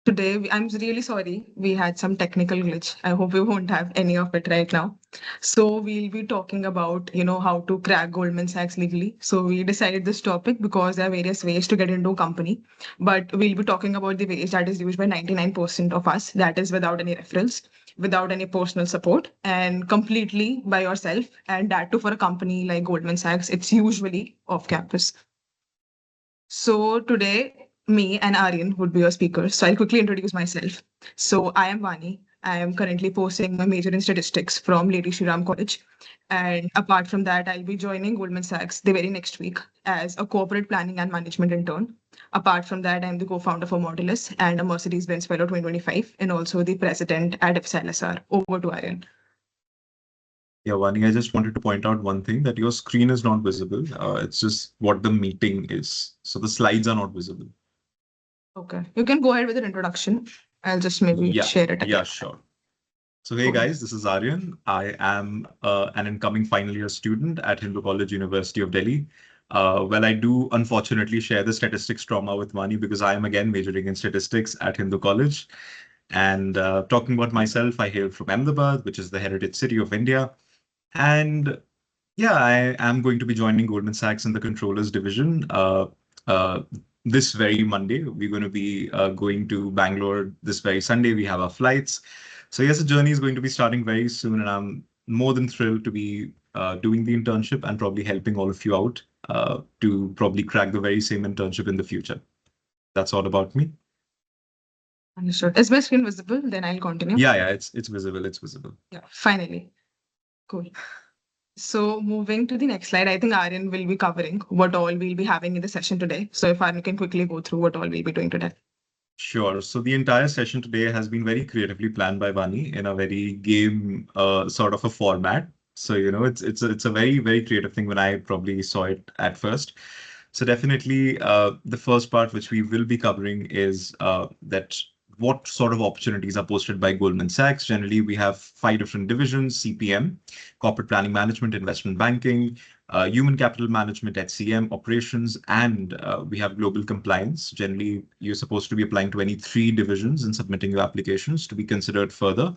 Today, I'm really sorry. We had some technical glitch. I hope we won't have any of it right now. So we'll be talking about, how to crack Goldman Sachs legally. So we decided this topic because there are various ways to get into a company, but we'll be talking about the ways that is used by 99% of us. That is without any referrals, without any personal support, and completely by yourself. And that too for a company like Goldman Sachs, it's usually off campus. So today, me and Aryan would be your speakers. So I'll quickly introduce myself. So I am Vani. I am currently pursuing my major in statistics from Lady Shriram College. And apart from that, I'll be joining Goldman Sachs the very next week as a corporate planning and management intern. Apart from that, I'm the co-founder for Modulus and a Mercedes-Benz Fellow 2025, and also the president at FSLSR. Over to Aryan. Yeah, Vani, I just wanted to point out one thing that your screen is not visible. It's just what the meeting is. So the slides are not visible. Okay. You can go ahead with your introduction. I'll just maybe Yeah, share it yeah, again. sure. So hey Cool. guys, this is Aryan. I am an incoming final year student at Hindu College, University of Delhi. Well, I do unfortunately share the statistics trauma with Vani because I am again majoring in statistics at Hindu College. And talking about myself, I hail from Ahmedabad, which is the heritage city of India. And yeah, I am going to be joining Goldman Sachs in the controllers division uh, this very Monday. We're going to be going to Bangalore this very Sunday. We have our flights. So yes, the journey is going to be starting very soon, and I'm more than thrilled to be doing the internship and probably helping all of you out to probably crack the very same internship in the future. That's all about me. Understood. Is my screen visible? Then I'll continue. Yeah, it's visible. It's visible. Yeah, finally. Cool. So moving to the next slide, I think Aryan will be covering what all we'll be having in the session today. So if Aryan can quickly go through what all we'll be doing today. Sure. So the entire session today has been very creatively planned by Vani in a very game sort of a format. So it's a very creative thing when I probably saw it at first. So definitely the first part which we will be covering is that what sort of opportunities are posted by Goldman Sachs. Generally, we have 5 different divisions: CPM, corporate planning management, investment banking, human capital management, HCM, operations, and we have global compliance. Generally, you're supposed to be applying to any 3 divisions and submitting your applications to be considered further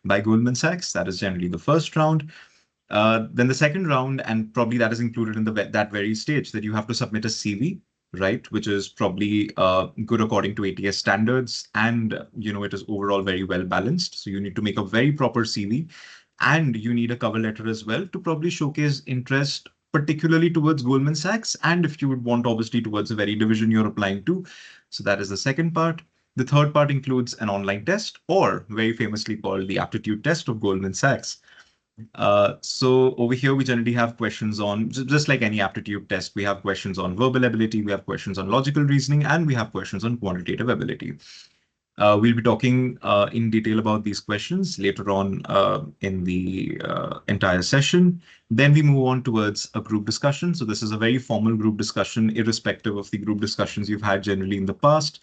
by Goldman Sachs. That is generally the first round. Then the second round, and probably that is included in that very stage, that you have to submit a CV, right, which is probably good according to ATS standards, and it is overall very well balanced. So you need to make a very proper CV, and you need a cover letter as well to probably showcase interest, particularly towards Goldman Sachs, and if you would want, obviously, towards the very division you're applying to. So that is the second part. The third part includes an online test, or very famously called the aptitude test of Goldman Sachs. So over here, we generally have questions on, just like any aptitude test, we have questions on verbal ability, we have questions on logical reasoning, and we have questions on quantitative ability. We'll be talking in detail about these questions later on in the entire session. Then we move on towards a group discussion. So this is a very formal group discussion, irrespective of the group discussions you've had generally in the past.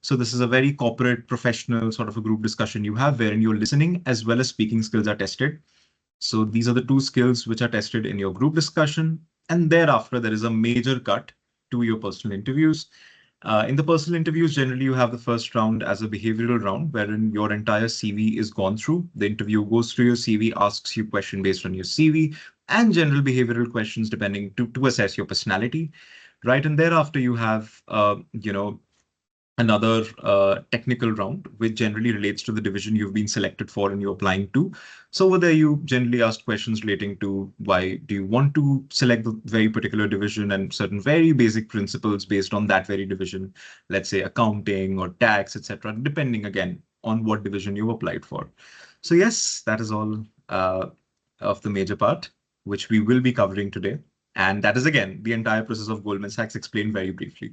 So this is a very corporate, professional sort of a group discussion you have, wherein your listening as well as speaking skills are tested. So these are the 2 skills which are tested in your group discussion. And thereafter, there is a major cut to your personal interviews. In the personal interviews, generally, you have the first round as a behavioral round, wherein your entire CV is gone through. The interview goes through your CV, asks you question based on your CV, and general behavioral questions depending to assess your personality, right? And thereafter, you have, another technical round, which generally relates to the division you've been selected for and you're applying to. So over there, you generally ask questions relating to why do you want to select the very particular division and certain very basic principles based on that very division, let's say accounting or tax, etc., depending again on what division you applied for. So yes, that is all of the major part, which we will be covering today. And that is, again, the entire process of Goldman Sachs explained very briefly.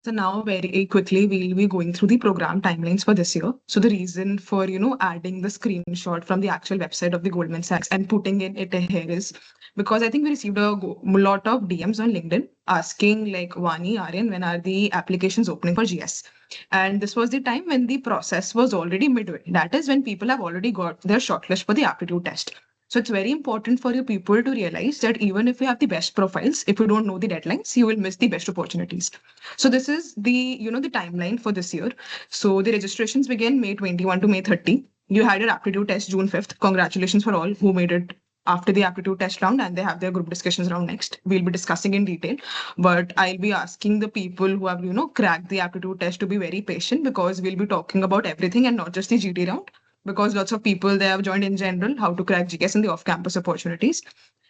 So now very quickly, we'll be going through the program timelines for this year. So the reason for, adding the screenshot from the actual website of the Goldman Sachs and putting it here is because I think we received a lot of DMs on LinkedIn asking like, Vani, Aryan, when are the applications opening for GS? And this was the time when the process was already midway. That is when people have already got their shortlist for the aptitude test. So it's very important for your people to realize that even if you have the best profiles, if you don't know the deadlines, you will miss the best opportunities. So this is the timeline for this year. So the registrations begin May 21 to May 30. You had your aptitude test June 5th. Congratulations for all who made it after the aptitude test round, and they have their group discussions round next. We'll be discussing in detail, but I'll be asking the people who have, cracked the aptitude test to be very patient, because we'll be talking about everything and not just the GT round, because lots of people, they have joined in general how to crack GS and the off-campus opportunities.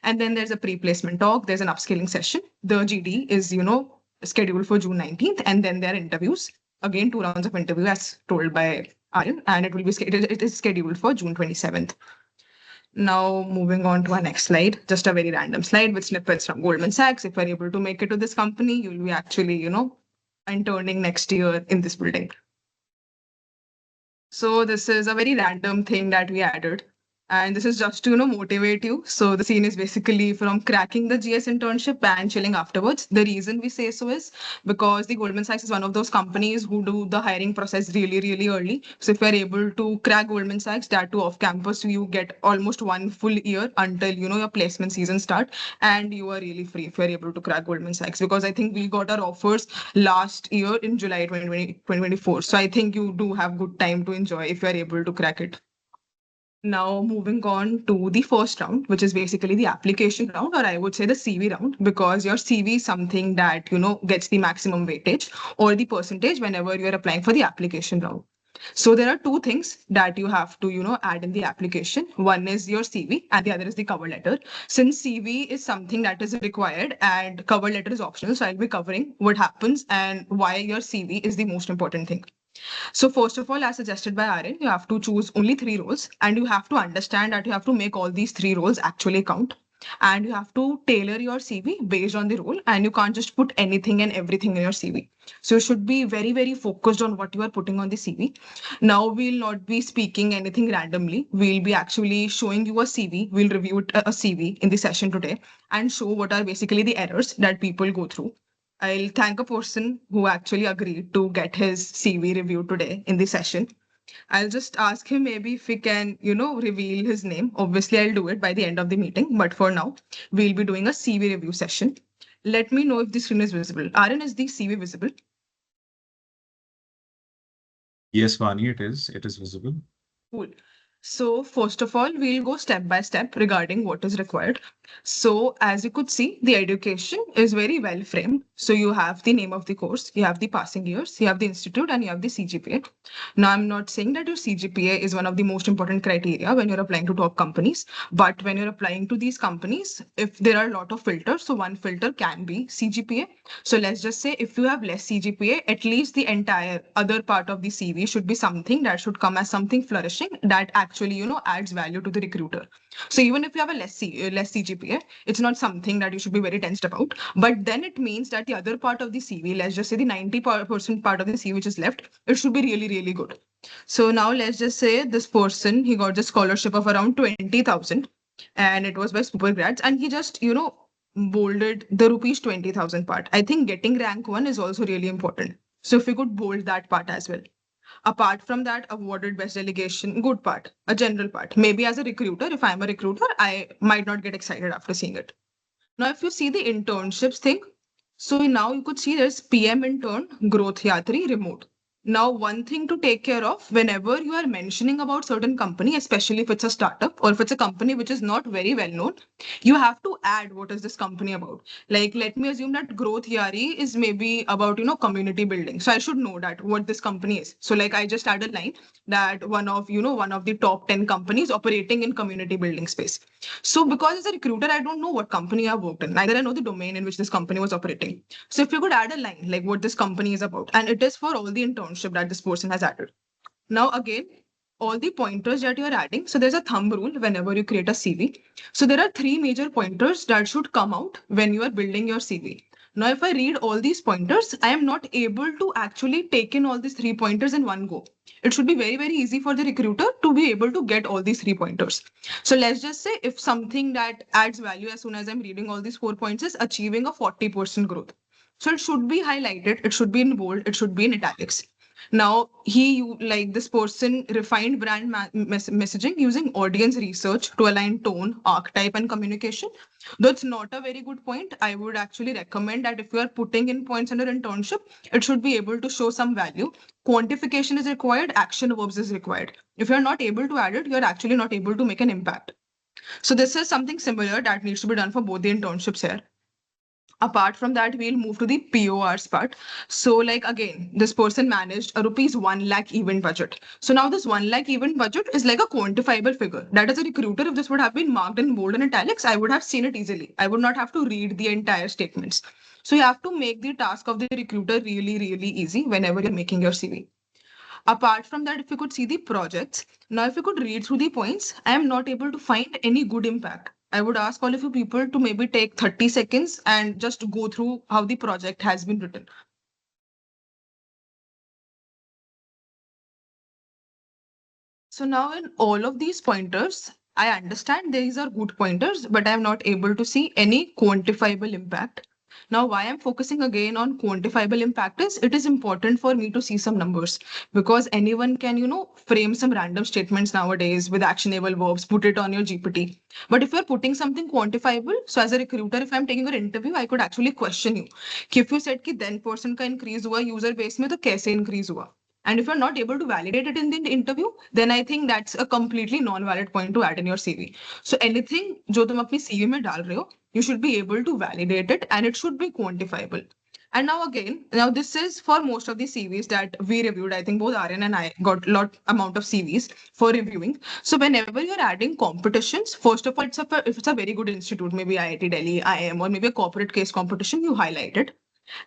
And then there's a pre-placement talk, there's an upskilling session. The GD is, scheduled for June 19th, and then there are interviews. Again, 2 rounds of interview as told by Aryan, and it is scheduled for June 27th. Now, moving on to our next slide, just a very random slide with snippets from Goldman Sachs. If you're able to make it to this company, you'll be actually, interning next year in this building. So this is a very random thing that we added. And this is just to, motivate you. So the scene is basically from cracking the GS internship and chilling afterwards. The reason we say so is because the Goldman Sachs is one of those companies who do the hiring process really, really early. So if you're able to crack Goldman Sachs, that too off campus, you get almost 1 full year until, your placement season start. And you are really free if you're able to crack Goldman Sachs, because I think we got our offers last year in July 2024. So I think you do have good time to enjoy if you're able to crack it. Now, moving on to the first round, which is basically the application round, or I would say the CV round, because your CV is something that, gets the maximum weightage or the percentage whenever you're applying for the application round. So there are two things that you have to, add in the application. One is your CV and the other is the cover letter. Since CV is something that is required and cover letter is optional, so I'll be covering what happens and why your CV is the most important thing. So first of all, as suggested by Aryan, you have to choose only 3 roles, and you have to understand that you have to make all these 3 roles actually count. And you have to tailor your CV based on the role, and you can't just put anything and everything in your CV. So you should be very, very focused on what you are putting on the CV. Now we'll not be speaking anything randomly. We'll be actually showing you a CV. We'll review a CV in the session today and show what are basically the errors that people go through. I'll thank a person who actually agreed to get his CV reviewed today in the session. I'll just ask him maybe if he can, reveal his name. Obviously, I'll do it by the end of the meeting, but for now, we'll be doing a CV review session. Let me know if the screen is visible. Aryan, is the CV visible? Yes, Vani, it is. It is visible. Cool. So first of all, we'll go step by step regarding what is required. So as you could see, the education is very well framed. So you have the name of the course, you have the passing years, you have the institute, and you have the CGPA. Now, I'm not saying that your CGPA is one of the most important criteria when you're applying to top companies, but when you're applying to these companies, if there are a lot of filters, so one filter can be CGPA. So let's just say if you have less CGPA, at least the entire other part of the CV should be something that should come as something flourishing that actually, adds value to the recruiter. So even if you have a less CGPA, it's not something that you should be very tensed about. But then it means that the other part of the CV, let's just say the 90% part of the CV which is left, it should be really, really good. So now let's just say this person, he got the scholarship of around 20,000, and it was by super grads, and he just, bolded the rupees 20,000 part. I think getting rank 1 is also really important. So if we could bold that part as well. Apart from that, awarded best delegation, good part, a general part. Maybe as a recruiter, if I'm a recruiter, I might not get excited after seeing it. Now, if you see the internships thing, so now you could see there's PM intern, growth yatri, remote. Now, one thing to take care of whenever you are mentioning about certain company, especially if it's a startup or if it's a company which is not very well known, you have to add what is this company about. Like, let me assume that growth yari is maybe about, community building. So I should know that what this company is. So like I just add a line that one of the top 10 companies operating in community building space. So because as a recruiter, I don't know what company I've worked in. Neither I know the domain in which this company was operating. So if you could add a line like what this company is about, and it is for all the internship that this person has added. Now again, all the pointers that you're adding. So there's a thumb rule whenever you create a CV. So there are 3 major pointers that should come out when you are building your CV. Now, if I read all these pointers, I am not able to actually take in all these 3 pointers in one go. It should be very, very easy for the recruiter to be able to get all these 3 pointers. So let's just say if something that adds value as soon as I'm reading all these 4 points is achieving a 40% growth. So it should be highlighted, it should be in bold, it should be in italics. Now, like this person refined brand messaging using audience research to align tone, archetype, and communication. Though it's not a very good point, I would actually recommend that if you are putting in points under internship, it should be able to show some value. Quantification is required, action verbs is required. If you're not able to add it, you're actually not able to make an impact. So this is something similar that needs to be done for both the internships here. Apart from that, we'll move to the PORs part. So, like again, this person managed a rupees 1 lakh event budget. So now this 1 lakh event budget is like a quantifiable figure. That as a recruiter, if this would have been marked in bold and italics, I would have seen it easily. I would not have to read the entire statements. So you have to make the task of the recruiter really, really easy whenever you're making your CV. Apart from that, if you could see the projects, now if you could read through the points, I am not able to find any good impact. I would ask all of you people to maybe take 30 seconds and just go through how the project has been written. So now in all of these pointers, I understand these are good pointers, but I'm not able to see any quantifiable impact. Now, why I'm focusing again on quantifiable impact is it is important for me to see some numbers because anyone can, frame some random statements nowadays with actionable verbs, put it on your GPT. But if you're putting something quantifiable, so as a recruiter, if I'm taking your interview, I could actually question you. कि if you said कि 10% का increase हुआ user base में तो कैसे increase हुआ? And if you're not able to validate it in the interview, then I think that's a completely non-valid point to add in your CV. So anything जो तुम अपनी CV में डाल रहे हो, you should be able to validate it and it should be quantifiable. And now again, now this is for most of the CVs that we reviewed. I think both Aryan and I got a lot amount of CVs for reviewing. So whenever you're adding competitions, first of all, if it's a very good institute, maybe IIT Delhi, IIM, or maybe a corporate case competition, you highlight it.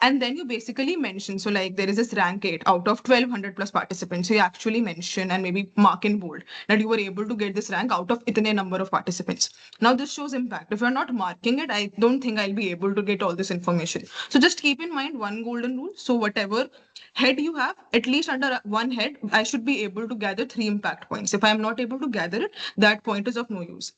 And then you basically mention, so like there is this rank 8 out of 1200 plus participants. So you actually mention and maybe mark in bold that you were able to get this rank out of itne number of participants. Now this shows impact. If you're not marking it, I don't think I'll be able to get all this information. So just keep in mind one golden rule. So whatever head you have, at least under one head, I should be able to gather 3 impact points. If I'm not able to gather it, that point is of no use.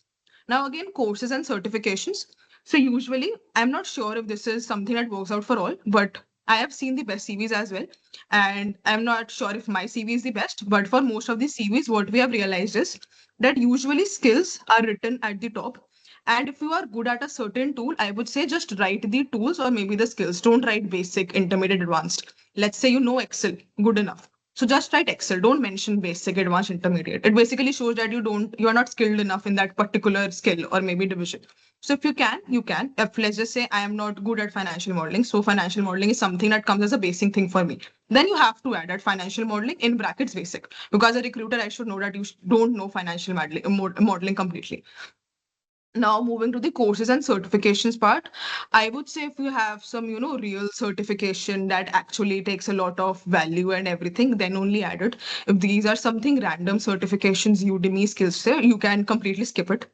Now again, courses and certifications. So usually, I'm not sure if this is something that works out for all, but I have seen the best CVs as well. And I'm not sure if my CV is the best, but for most of the CVs, what we have realized is that usually skills are written at the top. And if you are good at a certain tool, I would say just write the tools or maybe the skills. Don't write basic, intermediate, advanced. Let's say you know Excel, good enough. So just write Excel. Don't mention basic, advanced, intermediate. It basically shows that you are not skilled enough in that particular skill or maybe division. So if you can, you can. If let's just say I am not good at financial modeling, so financial modeling is something that comes as a basic thing for me. Then you have to add that financial modeling in brackets basic. Because as a recruiter, I should know that you don't know financial modeling completely. Now moving to the courses and certifications part, I would say if you have some, real certification that actually takes a lot of value and everything, then only add it. If these are something random certifications, Udemy, Skillshare, you can completely skip it.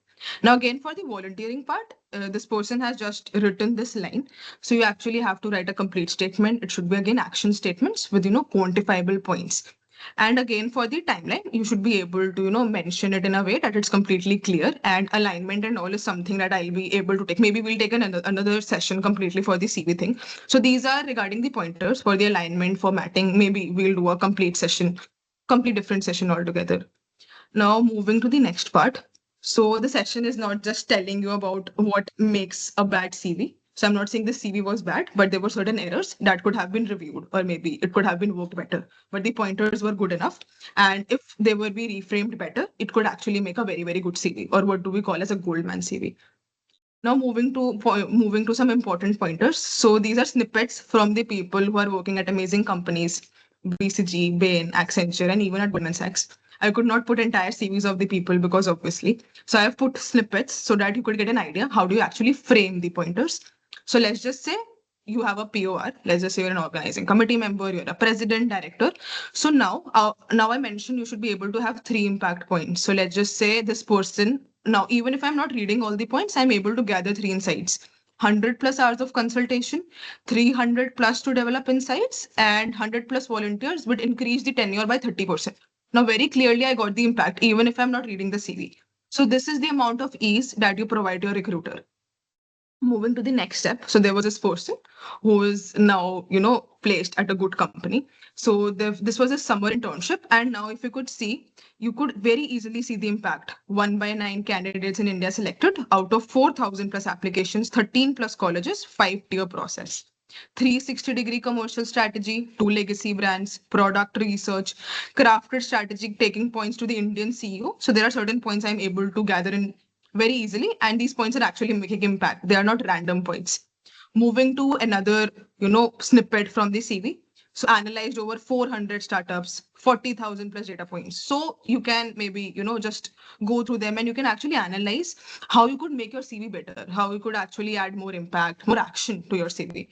Now again, for the volunteering part, this person has just written this line. So you actually have to write a complete statement. It should be again action statements with, quantifiable points. And again, for the timeline, you should be able to, mention it in a way that it's completely clear and alignment and all is something that I'll be able to take. Maybe we'll take another session completely for the CV thing. So these are regarding the pointers for the alignment, formatting. Maybe we'll do a complete session, complete different session altogether. Now moving to the next part. So the session is not just telling you about what makes a bad CV. So I'm not saying the CV was bad, but there were certain errors that could have been reviewed, or maybe it could have been worked better. But the pointers were good enough. And if they were be reframed better, it could actually make a very, very good CV, or what do we call as a Goldman CV. Now moving to some important pointers. So these are snippets from the people who are working at amazing companies, BCG, Bain, Accenture, and even at Goldman Sachs. I could not put entire CVs of the people because obviously. So I have put snippets so that you could get an idea how do you actually frame the pointers. So let's just say you have a POR. Let's just say you're an organizing committee member, you're a president, director. So now I mentioned you should be able to have 3 impact points. So let's just say this person, now even if I'm not reading all the points, I'm able to gather 3 insights. 100 plus hours of consultation, 300 plus to develop insights, and 100 plus volunteers would increase the tenure by 30%. Now, very clearly, I got the impact, even if I'm not reading the CV. So this is the amount of ease that you provide your recruiter. Moving to the next step. So there was this person who is now, placed at a good company. So this was a summer internship. And now if you could see, you could very easily see the impact. 1 by 9 candidates in India selected out of 4,000 plus applications, 13 plus colleges, 5-tier process. 360-degree commercial strategy, two legacy brands, product research, crafted strategy, taking points to the Indian CEO. So there are certain points I'm able to gather in very easily, and these points are actually making impact. They are not random points. Moving to another, snippet from the CV. So analyzed over 400 startups, 40,000 plus data points. So you can maybe, just go through them and you can actually analyze how you could make your CV better, how you could actually add more impact, more action to your CV.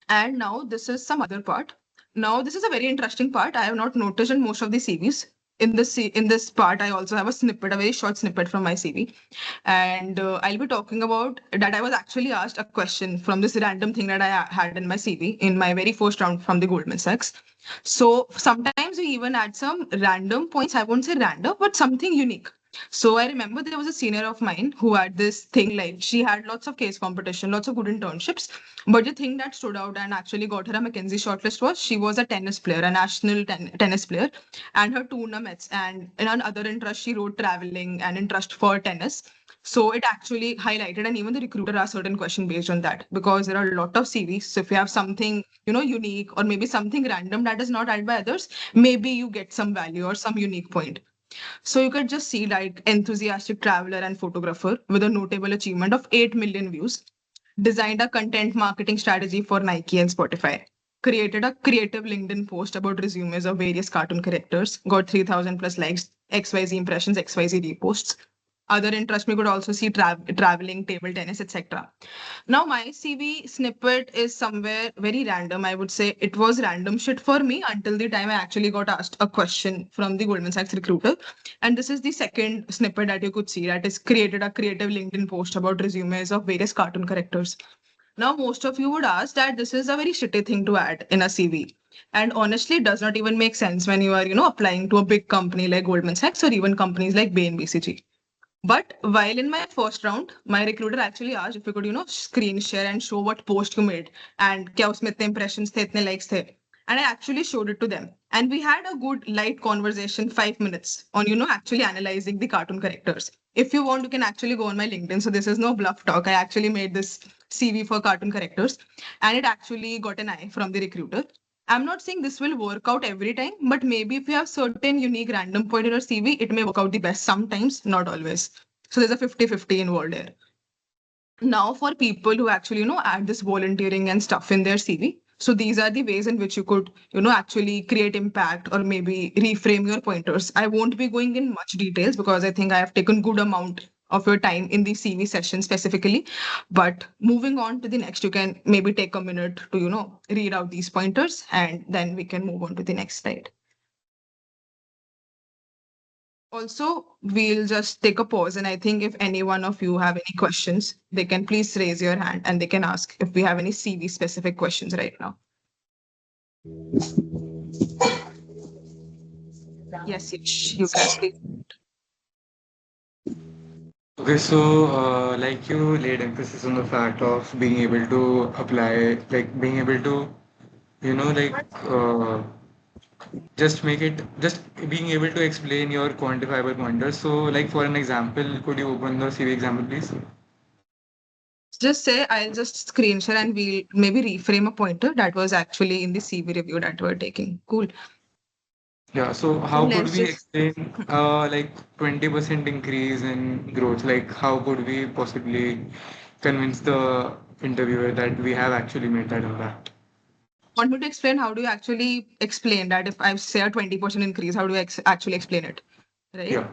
And now this is some other part. Now this is a very interesting part. I have not noticed in most of the CVs. In this part, I also have a snippet, a very short snippet from my CV, and I'll be talking about that. I was actually asked a question from this random thing that I had in my CV in my very first round from the Goldman Sachs. So sometimes we even add some random points. I won't say random, but something unique. So I remember there was a senior of mine who had this thing like she had lots of case competition, lots of good internships. But the thing that stood out and actually got her a McKinsey shortlist was she was a tennis player, a national tennis player, and her tournaments. And in another interest, she wrote traveling and interest for tennis. So it actually highlighted, and even the recruiter asked certain question based on that because there are a lot of CVs. So if you have something, unique or maybe something random that is not added by others, maybe you get some value or some unique point. So you could just see like enthusiastic traveler and photographer with a notable achievement of 8 million views, designed a content marketing strategy for Nike and Spotify, created a creative LinkedIn post about resumes of various cartoon characters, got 3,000 plus likes, XYZ impressions, XYZ reposts. Other interest we could also see traveling, table tennis, etc. Now, my CV snippet is somewhere very random. I would say it was random shit for me until the time I actually got asked a question from the Goldman Sachs recruiter. And this is the second snippet that you could see that is created a creative LinkedIn post about resumes of various cartoon characters. Now, most of you would ask that this is a very shitty thing to add in a CV. And honestly, it does not even make sense when you are, applying to a big company like Goldman Sachs or even companies like Bain BCG. But while in my first round, my recruiter actually asked if you could, screen share and show what post you made and क्या उसमें इतने impressions थे, इतने likes थे. And I actually showed it to them. And we had a good light conversation, 5 minutes on, actually analyzing the cartoon characters. If you want, you can actually go on my LinkedIn. So this is no bluff talk. I actually made this CV for cartoon characters and it actually got an eye from the recruiter. I'm not saying this will work out every time, but maybe if you have certain unique random point in your CV, it may work out the best sometimes, not always. So there's a 50-50 involved here. Now, for people who actually, add this volunteering and stuff in their CV. So these are the ways in which you could, actually create impact or maybe reframe your pointers. I won't be going in much details because I think I have taken good amount of your time in the CV session specifically. But moving on to the next, you can maybe take a minute to, read out these pointers and then we can move on to the next slide. Also, we'll just take a pause, and I think if any one of you have any questions, they can please raise your hand and they can ask if we have any CV specific questions right now. Yes, you can please. Okay, so like you laid emphasis on the fact of being able to apply, like being able to, like just make it, just being able to explain your quantifiable pointers. So, like for an example, could you open the CV example, please? Just say I'll just screen share and we'll maybe reframe a pointer that was actually in the CV review that we're taking. Cool. Yeah, so So how could let's we just explain like 20% increase in growth? Like how could we possibly convince the interviewer that we have actually made that impact? want me to explain how do you actually explain that if I say a 20% increase, how do you actually explain it? Right? Yeah.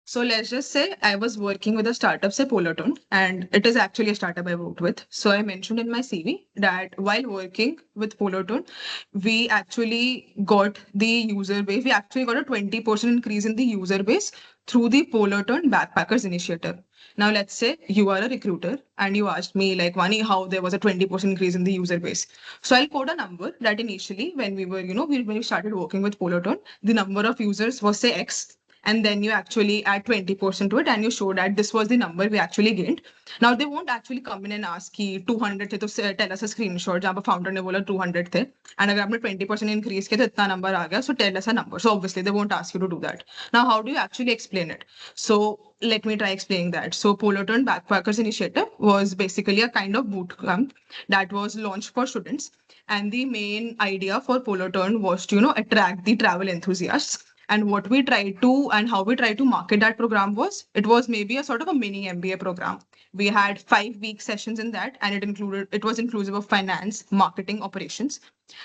So let's just say I was working with a startup, say Polartone, and it is actually a startup I worked with. So I mentioned in my CV that while working with Polartone, we actually got the user base. We actually got a 20% increase in the user base through the Polartone Backpackers Initiative. Now, let's say you are a recruiter and you asked me, like, Vani, how there was a 20% increase in the user base. So I'll quote a number that initially, when we were, when we started working with Polartone, the number of users was, say, X. and then you actually add 20% to it, and you show that this was the number we actually gained. Now they won't actually come in and ask कि 200 थे तो tell us a screenshot जहाँ पर founder ने बोला 200 थे, and अगर आपने 20% increase किया तो इतना number आ गया, so tell us a number. So obviously they won't ask you to do that. Now how do you actually explain it? So let me try explaining that. So Polo Turn Backpackers Initiative was basically a kind of boot camp that was launched for students. And the main idea for Polo Turn was to, attract the travel enthusiasts. And what we tried to and how we tried to market that program was, it was maybe a sort of a mini MBA program. We had 5-week sessions in that, and it was inclusive of finance, marketing, operations.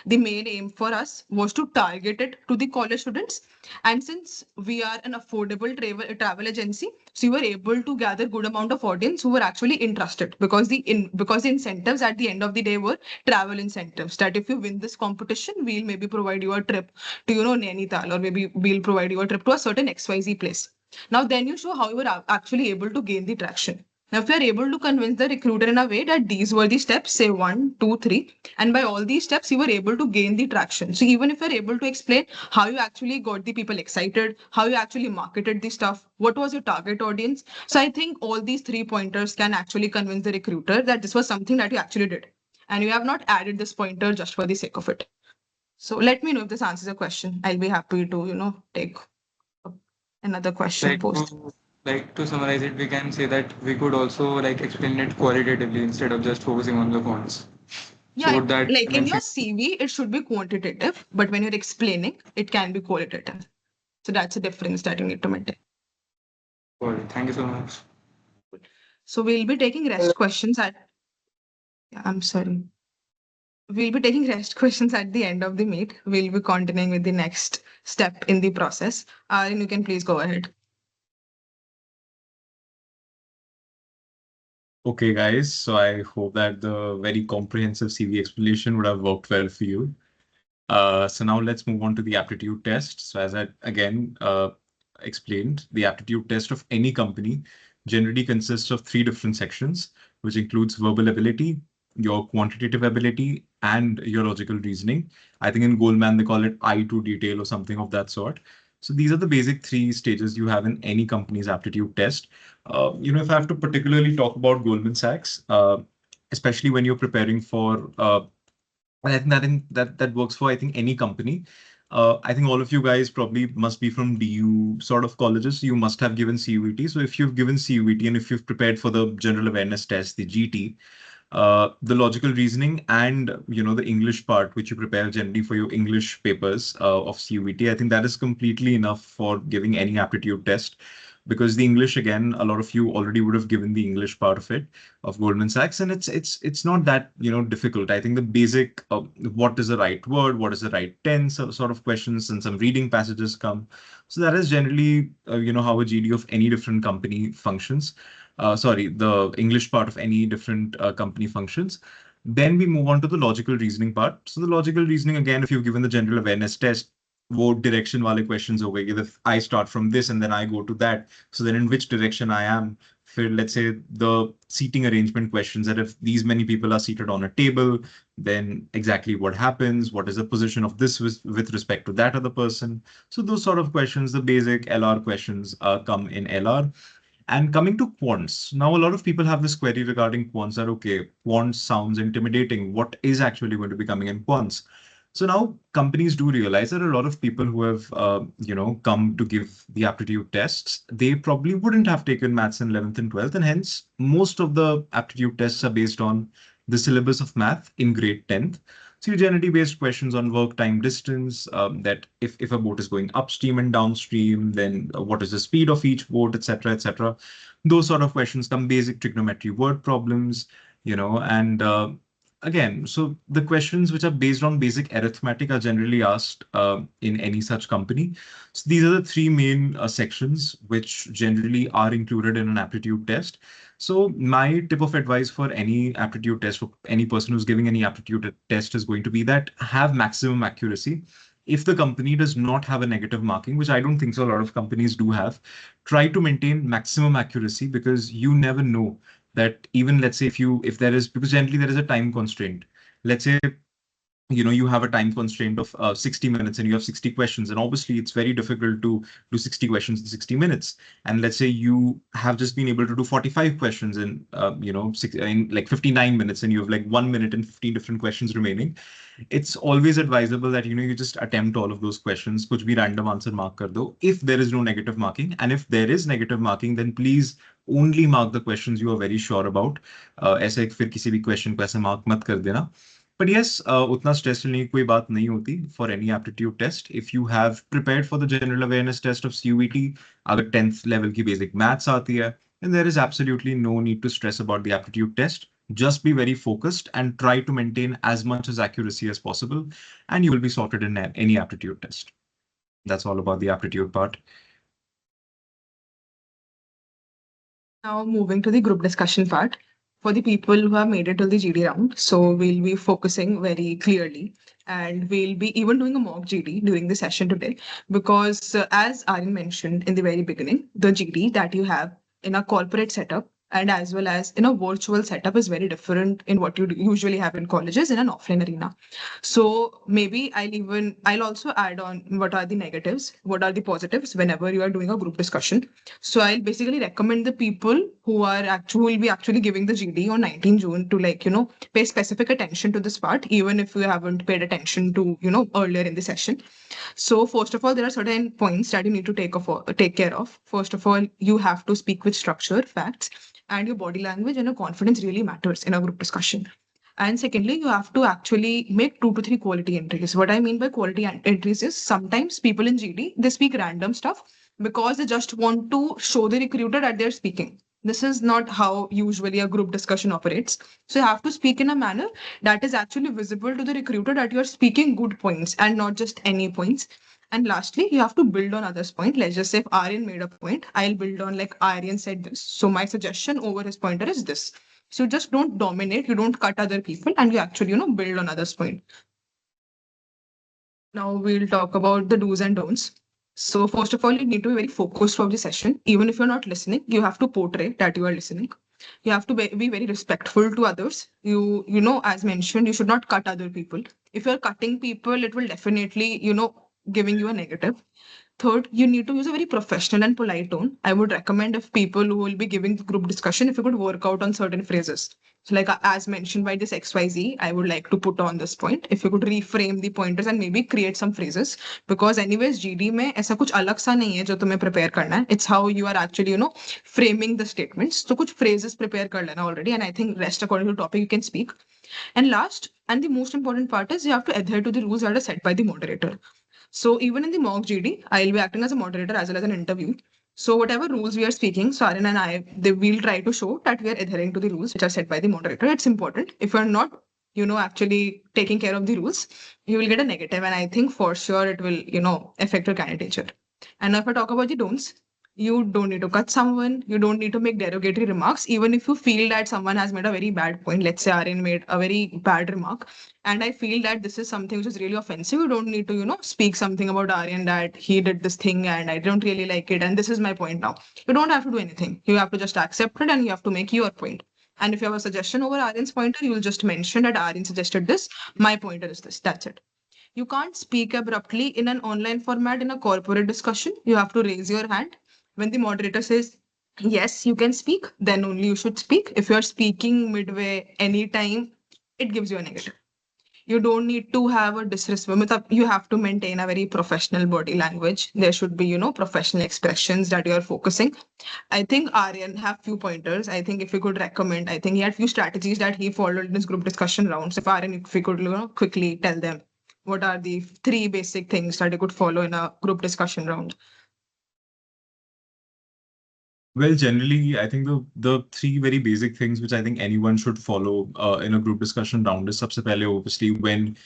The main aim for us was to target it to the college students. And since we are an affordable travel agency, so we were able to gather good amount of audience who were actually interested, because the incentives at the end of the day were travel incentives. That if you win this competition, we'll maybe provide you a trip to Nainital, or maybe we'll provide you a trip to a certain XYZ place. Now then you show how you were actually able to gain the traction. Now, if you are able to convince the recruiter in a way that these were the steps, say 1, 2, 3, and by all these steps, you were able to gain the traction. So even if you're able to explain how you actually got the people excited, how you actually marketed the stuff, what was your target audience. So I think all these 3 pointers can actually convince the recruiter that this was something that you actually did. And you have not added this pointer just for the sake of it. So let me know if this answers your question. I'll be happy to, take another question Like post. to summarize it, we can say that we could also like explain it qualitatively instead of just focusing on the fonts. Yeah, So that like in your convinces. CV, it should be quantitative, but when you're explaining, it can be qualitative. So that's a difference that you need to maintain. Thank you so much. So we'll be taking rest questions at, yeah, I'm sorry. We'll be taking rest questions at the end of the meet. We'll be continuing with the next step in the process. Aryan, you can please go ahead. Okay, guys. So I hope that the very comprehensive CV explanation would have worked well for you. So now let's move on to the aptitude test. So as I again explained, the aptitude test of any company generally consists of 3 different sections, which includes verbal ability, your quantitative ability, and your logical reasoning. I think in Goldman they call it I to detail or something of that sort. So these are the basic 3 stages you have in any company's aptitude test. If I have to particularly talk about Goldman Sachs, especially when you're preparing for and I think that works for I think any company. I think all of you guys probably must be from DU sort of colleges. So you must have given CUET. So if you've given CUET and if you've prepared for the general awareness test, the GT, the logical reasoning and the English part, which you prepare generally for your English papers of CUET, I think that is completely enough for giving any aptitude test. Because the English, again, a lot of you already would have given the English part of it of Goldman Sachs, and it's not that difficult. I think the basic what is the right word, what is the right tense, sort of questions, and some reading passages come. So that is generally how a GD of any different company functions. Sorry, the English part of any different company functions. Then we move on to the logical reasoning part. So the logical reasoning, again, if you've given the general awareness test, वो direction वाले questions हो गए कि if I start from this and then I go to that, so then in which direction I am. For let's say the seating arrangement questions, that if these many people are seated on a table, then exactly what happens, what is the position of this with respect to that other person. So those sort of questions, the basic LR questions come in LR. And coming to quants, now a lot of people have this query regarding quants that, okay, quants sounds intimidating. What is actually going to be coming in quants? So now companies do realize that a lot of people who have, come to give the aptitude tests, they probably wouldn't have taken maths in 11th and 12th. And hence, most of the aptitude tests are based on the syllabus of math in grade 10th. So you generally based questions on work, time, distance, that if a boat is going upstream and downstream, then what is the speed of each boat, etc., etc. Those sort of questions come, basic trigonometry word problems, and again, so the questions which are based on basic arithmetic are generally asked in any such company. So these are the 3 main sections which generally are included in an aptitude test. So my tip of advice for any aptitude test, for any person who's giving any aptitude test, is going to be that have maximum accuracy. If the company does not have a negative marking, which I don't think so, a lot of companies do have, try to maintain maximum accuracy, because you never know that even let's say if there is, because generally there is a time constraint. Let's say you have a time constraint of 60 minutes and you have 60 questions, and obviously it's very difficult to do 60 questions in 60 minutes. And let's say you have just been able to do 45 questions in in like 59 minutes, and you have like 1 minute and 15 different questions remaining. It's always advisable that you just attempt all of those questions, kuch bhi random answer mark kar do, if there is no negative marking. And if there is negative marking, then please only mark the questions you are very sure about. ऐसे फिर किसी भी question को ऐसे mark मत कर देना. But yes, उतना स्ट्रेस लेने की कोई बात नहीं होती for any aptitude test. If you have prepared for the general awareness test of CUET, अगर 10th level की basic maths आती है, then there is absolutely no need to stress about the aptitude test. Just be very focused and try to maintain as much as accuracy as possible, and you will be sorted in any aptitude test. That's all about the aptitude part. Now moving to the group discussion part. For the people who have made it to the GD round, so we'll be focusing very clearly, and we'll be even doing a mock GD during the session today, because as Aryan mentioned in the very beginning, the GD that you have in a corporate setup and as well as in a virtual setup is very different in what you usually have in colleges in an offline arena. So maybe I'll also add on what are the negatives, what are the positives whenever you are doing a group discussion. So I'll basically recommend the people who will be actually giving the GD on 19 June to pay specific attention to this part, even if you haven't paid attention to earlier in the session. So first of all, there are certain points that you need to take care of. First of all, you have to speak with structure, facts, and your body language and your confidence really matters in a group discussion. And secondly, you have to actually make 2 to 3 quality entries. What I mean by quality entries is sometimes people in GD, they speak random stuff because they just want to show the recruiter that they're speaking. This is not how usually a group discussion operates. So you have to speak in a manner that is actually visible to the recruiter that you're speaking good points and not just any points. And lastly, you have to build on others' point. Let's just say if Aryan made a point, I'll build on like Aryan said this. So my suggestion over his pointer is this. So just don't dominate, you don't cut other people, and you actually, build on others' point. Now we'll talk about the do's and don'ts. So first of all, you need to be very focused for the session. Even if you're not listening, you have to portray that you are listening. You have to be very respectful to others. As mentioned, you should not cut other people. If you're cutting people, it will definitely, giving you a negative. Third, you need to use a very professional and polite tone. I would recommend if people who will be giving the group discussion, if you could work out on certain phrases. So like as mentioned by this XYZ, I would like to put on this point. If you could reframe the pointers and maybe create some phrases, because anyways GD में ऐसा कुछ अलग सा नहीं है जो तुम्हें prepare करना है. It's how you are actually framing the statements. So कुछ phrases prepare कर लेना already, and I think rest according to the topic you can speak. And last and the most important part is you have to adhere to the rules that are set by the moderator. So even in the mock GD, I'll be acting as a moderator as well as an interview. So whatever rules we are speaking, Sarin and I, we'll try to show that we are adhering to the rules which are set by the moderator. It's important. If you're not, actually taking care of the rules, you will get a negative, and I think for sure it will, affect your candidature. And now if I talk about the don'ts, you don't need to cut someone. You don't need to make derogatory remarks, even if you feel that someone has made a very bad point. Let's say Aryan made a very bad remark, and I feel that this is something which is really offensive. You don't need to, speak something about Aryan that he did this thing and I don't really like it. And this is my point now. You don't have to do anything. You have to just accept it and you have to make your point. And if you have a suggestion over Aryan's pointer, you will just mention that Aryan suggested this. My pointer is this. That's it. You can't speak abruptly in an online format in a corporate discussion. You have to raise your hand. When the moderator says, yes, you can speak, then only you should speak. If you're speaking midway anytime, it gives you a negative. You don't need to have a disrespect. You have to maintain a very professional body language. There should be, professional expressions that you are focusing. I think Aryan have few pointers. I think if you could recommend, I think he had few strategies that he followed in his group discussion rounds. If Aryan, if you could, quickly tell them what are the 3 basic things that you could follow in a group discussion round. Well, generally, I think the 3 very basic things which I think anyone should follow in a group discussion round is sabse pehle, obviously, when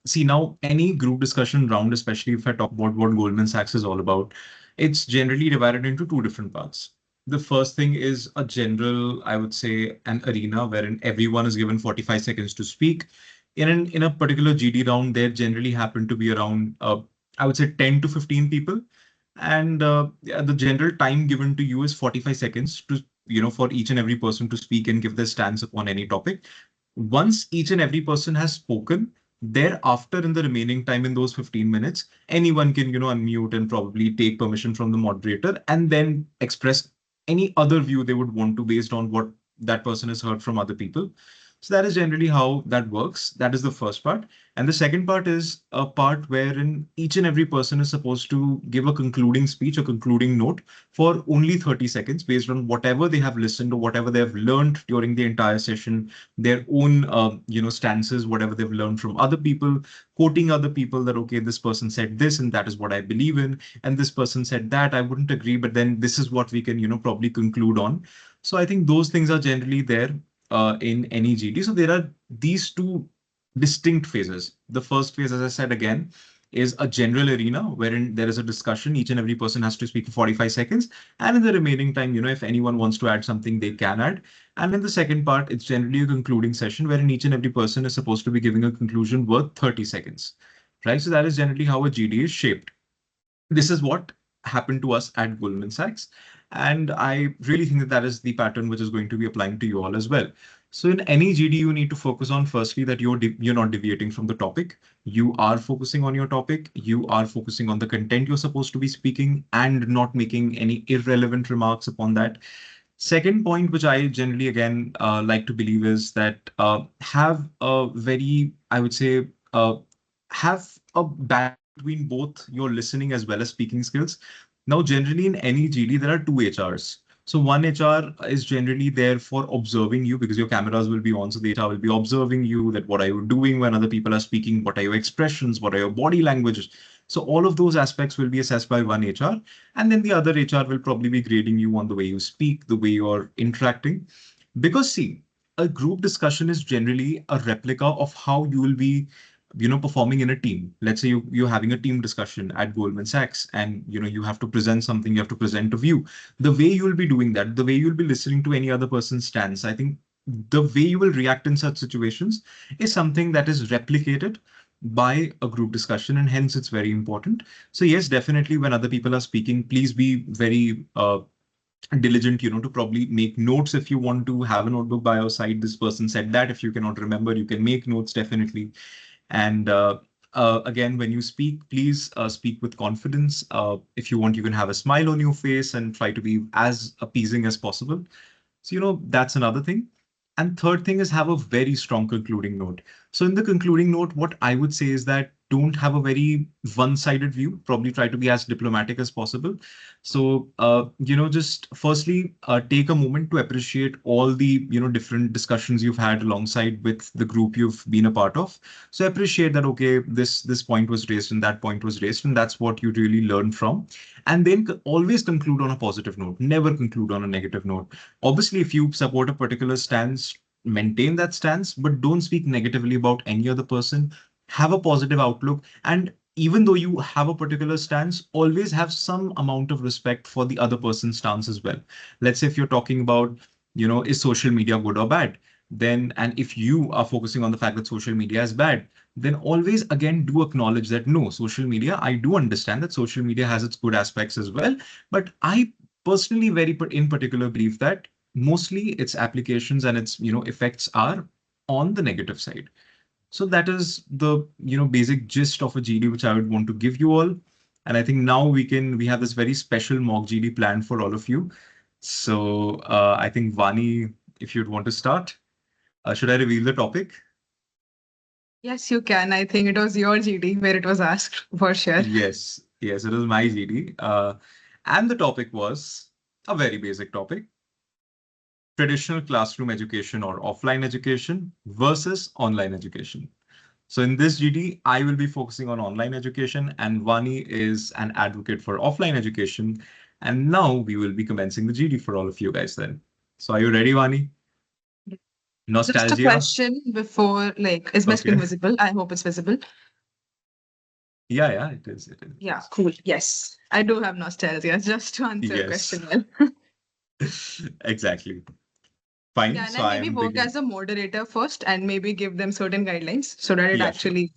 see now any group discussion round, especially if I talk about what Goldman Sachs is all about, it's generally divided into 2 different parts. The first thing is a general, I would say, an arena wherein everyone is given 45 seconds to speak. In a particular GD round, there generally happen to be around, I would say, 10 to 15 people. And the general time given to you is 45 seconds to, for each and every person to speak and give their stance upon any topic. Once each and every person has spoken, Thereafter, in the remaining time, in those 15 minutes, anyone can, unmute and probably take permission from the moderator and then express any other view they would want to based on what that person has heard from other people. So that is generally how that works. That is the first part. And the second part is a part wherein each and every person is supposed to give a concluding speech, a concluding note for only 30 seconds based on whatever they have listened or whatever they have learned during the entire session, their own, stances, whatever they've learned from other people, quoting other people that, okay, this person said this and that is what I believe in. And this person said that I wouldn't agree, but then this is what we can, probably conclude on. So I think those things are generally there in any GD. So there are these two distinct phases. The first phase, as I said again, is a general arena wherein there is a discussion. Each and every person has to speak for 45 seconds. And in the remaining time, if anyone wants to add something, they can add. And in the second part, it's generally a concluding session wherein each and every person is supposed to be giving a conclusion worth 30 seconds. Right? So that is generally how a GD is shaped. This is what happened to us at Goldman Sachs. And I really think that that is the pattern which is going to be applying to you all as well. So in any GD, you need to focus on firstly that you're not deviating from the topic. You are focusing on your topic. You are focusing on the content you're supposed to be speaking and not making any irrelevant remarks upon that. Second point, which I generally again like to believe is that have a very, I would say, have a balance between both your listening as well as speaking skills. Now, generally in any GD, there are two HRs. So one HR is generally there for observing you because your cameras will be on. So the HR will be observing you, that what are you doing when other people are speaking? What are your expressions? What are your body languages? So all of those aspects will be assessed by one HR. And then the other HR will probably be grading you on the way you speak, the way you're interacting. Because see, a group discussion is generally a replica of how you will be performing in a team. Let's say you're having a team discussion at Goldman Sachs and you have to present something, you have to present a view. The way you'll be doing that, the way you'll be listening to any other person's stance, I think the way you will react in such situations is something that is replicated by a group discussion, and hence it's very important. So yes, definitely when other people are speaking, please be very diligent, to probably make notes. If you want to have a notebook by your side, this person said that. If you cannot remember, you can make notes definitely. And again, when you speak, please speak with confidence. If you want, you can have a smile on your face and try to be as appeasing as possible. So, that's another thing. And third thing is have a very strong concluding note. So in the concluding note, what I would say is that don't have a very one-sided view. Probably try to be as diplomatic as possible. So, just firstly, take a moment to appreciate all the, different discussions you've had alongside with the group you've been a part of. So appreciate that, okay, this point was raised and that point was raised, and that's what you really learn from. And then always conclude on a positive note. Never conclude on a negative note. Obviously, if you support a particular stance, maintain that stance, but don't speak negatively about any other person. Have a positive outlook. And even though you have a particular stance, always have some amount of respect for the other person's stance as well. Let's say if you're talking about, is social media good or bad? Then, and if you are focusing on the fact that social media is bad, then always again do acknowledge that no, social media, I do understand that social media has its good aspects as well. But I personally in particular believe that mostly its applications and its effects are on the negative side. So that is the basic gist of a GD which I would want to give you all. And I think now we have this very special mock GD planned for all of you. So I think Vani, if you'd want to start, should I reveal the topic? Yes, you can. I think it was your GD where it was asked for sure. Yes, yes, it was my GD. And the topic was a very basic topic: traditional classroom education or offline education versus online education. So in this GD, I will be focusing on online education and Vani is an advocate for offline education. And now we will be commencing the GD for all of you guys then. So are you ready, Vani? Just a Nostalgia? question before, like, is my screen Okay. visible? I hope it's visible. Yeah, it is. Yeah, cool. Yes, I do have nostalgia, just to answer your Yes, question well. exactly. Fine. Can So I I maybe am work beginning. as a moderator first and maybe give them certain guidelines so that it Yeah, sure. actually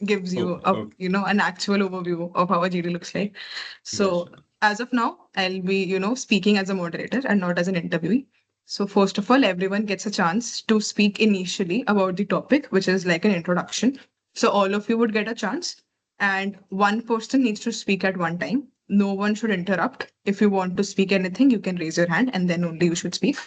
gives you a, Okay. an actual overview of how a GD looks like. Yeah, So sure. as of now, I'll be, speaking as a moderator and not as an interviewee. So first of all, everyone gets a chance to speak initially about the topic, which is like an introduction. So all of you would get a chance, and one person needs to speak at one time. No one should interrupt. If you want to speak anything, you can raise your hand and then only you should speak.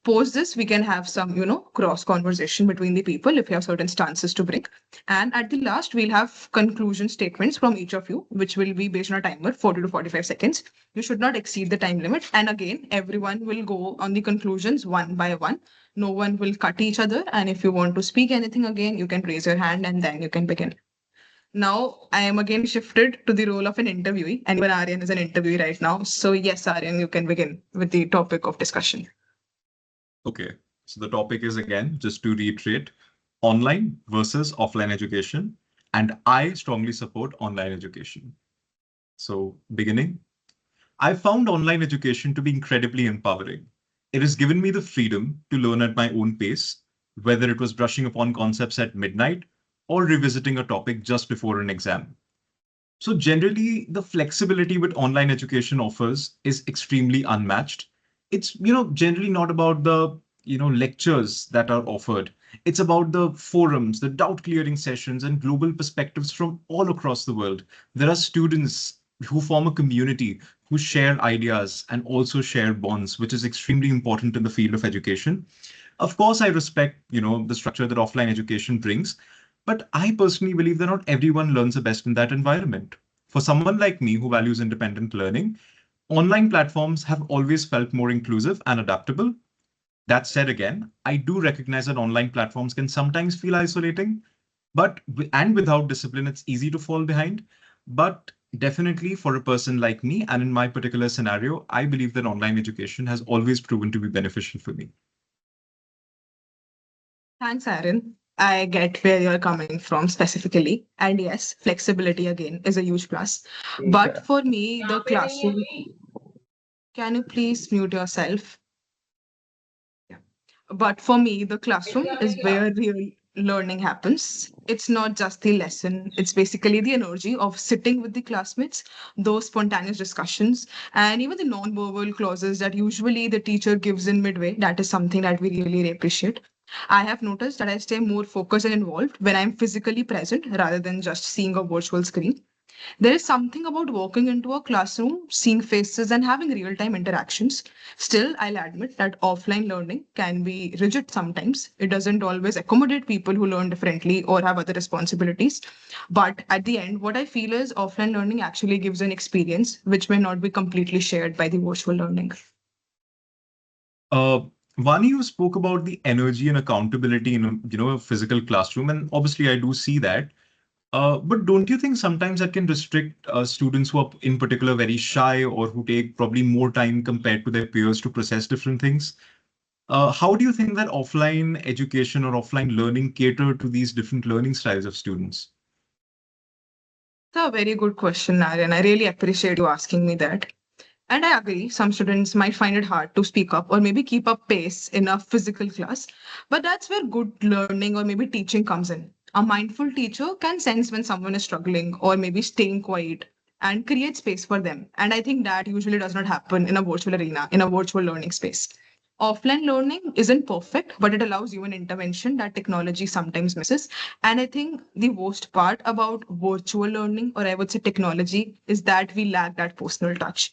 Post this, we can have some, cross conversation between the people if you have certain stances to bring. And at the last, we'll have conclusion statements from each of you, which will be based on a timer, 40 to 45 seconds. You should not exceed the time limit. And again, everyone will go on the conclusions one by one. No one will cut each other. And if you want to speak anything again, you can raise your hand and then you can begin. Now, I am again shifted to the role of an interviewee, and even Aryan is an interviewee right now. So, yes, Aryan, you can begin with the topic of discussion. Okay, so the topic is, again, just to reiterate, online versus offline education. And I strongly support online education. So beginning, I found online education to be incredibly empowering. It has given me the freedom to learn at my own pace, whether it was brushing upon concepts at midnight or revisiting a topic just before an exam. So generally, the flexibility with online education offers is extremely unmatched. It's, generally not about the, lectures that are offered. It's about the forums, the doubt clearing sessions, and global perspectives from all across the world. There are students who form a community, who share ideas and also share bonds, which is extremely important in the field of education. Of course, I respect, the structure that offline education brings, but I personally believe that not everyone learns the best in that environment. For someone like me who values independent learning, online platforms have always felt more inclusive and adaptable. That said, again, I do recognize that online platforms can sometimes feel isolating, and without discipline, it's easy to fall behind. But definitely for a person like me, and in my particular scenario, I believe that online education has always proven to be beneficial for me. Thanks, Aaron. I get where you're coming from specifically. And yes, flexibility again is a huge plus. But for me, the classroom, can you please mute yourself? Yeah. But for me, the classroom is where real learning happens. It's not just the lesson, it's basically the energy of sitting with the classmates, those spontaneous discussions, and even the non-verbal clauses that usually the teacher gives in midway. That is something that we really appreciate. I have noticed that I stay more focused and involved when I'm physically present rather than just seeing a virtual screen. There is something about walking into a classroom, seeing faces, and having real time interactions. Still, I'll admit that offline learning can be rigid sometimes. It doesn't always accommodate people who learn differently or have other responsibilities. But at the end, what I feel is offline learning actually gives an experience which may not be completely shared by the virtual learning. Uh, Vani, you spoke about the energy and accountability in a physical classroom, and obviously I do see that. But don't you think sometimes that can restrict students who are in particular very shy or who take probably more time compared to their peers to process different things? How do you think that offline education or offline learning cater to these different learning styles of students? That's a very good question, Narayan. I really appreciate you asking me that. And I agree, some students might find it hard to speak up or maybe keep up pace in a physical class. But that's where good learning or maybe teaching comes in. A mindful teacher can sense when someone is struggling or maybe staying quiet and create space for them. And I think that usually does not happen in a virtual arena, in a virtual learning space. Offline learning isn't perfect, but it allows you an intervention that technology sometimes misses. And I think the worst part about virtual learning, or I would say technology, is that we lack that personal touch.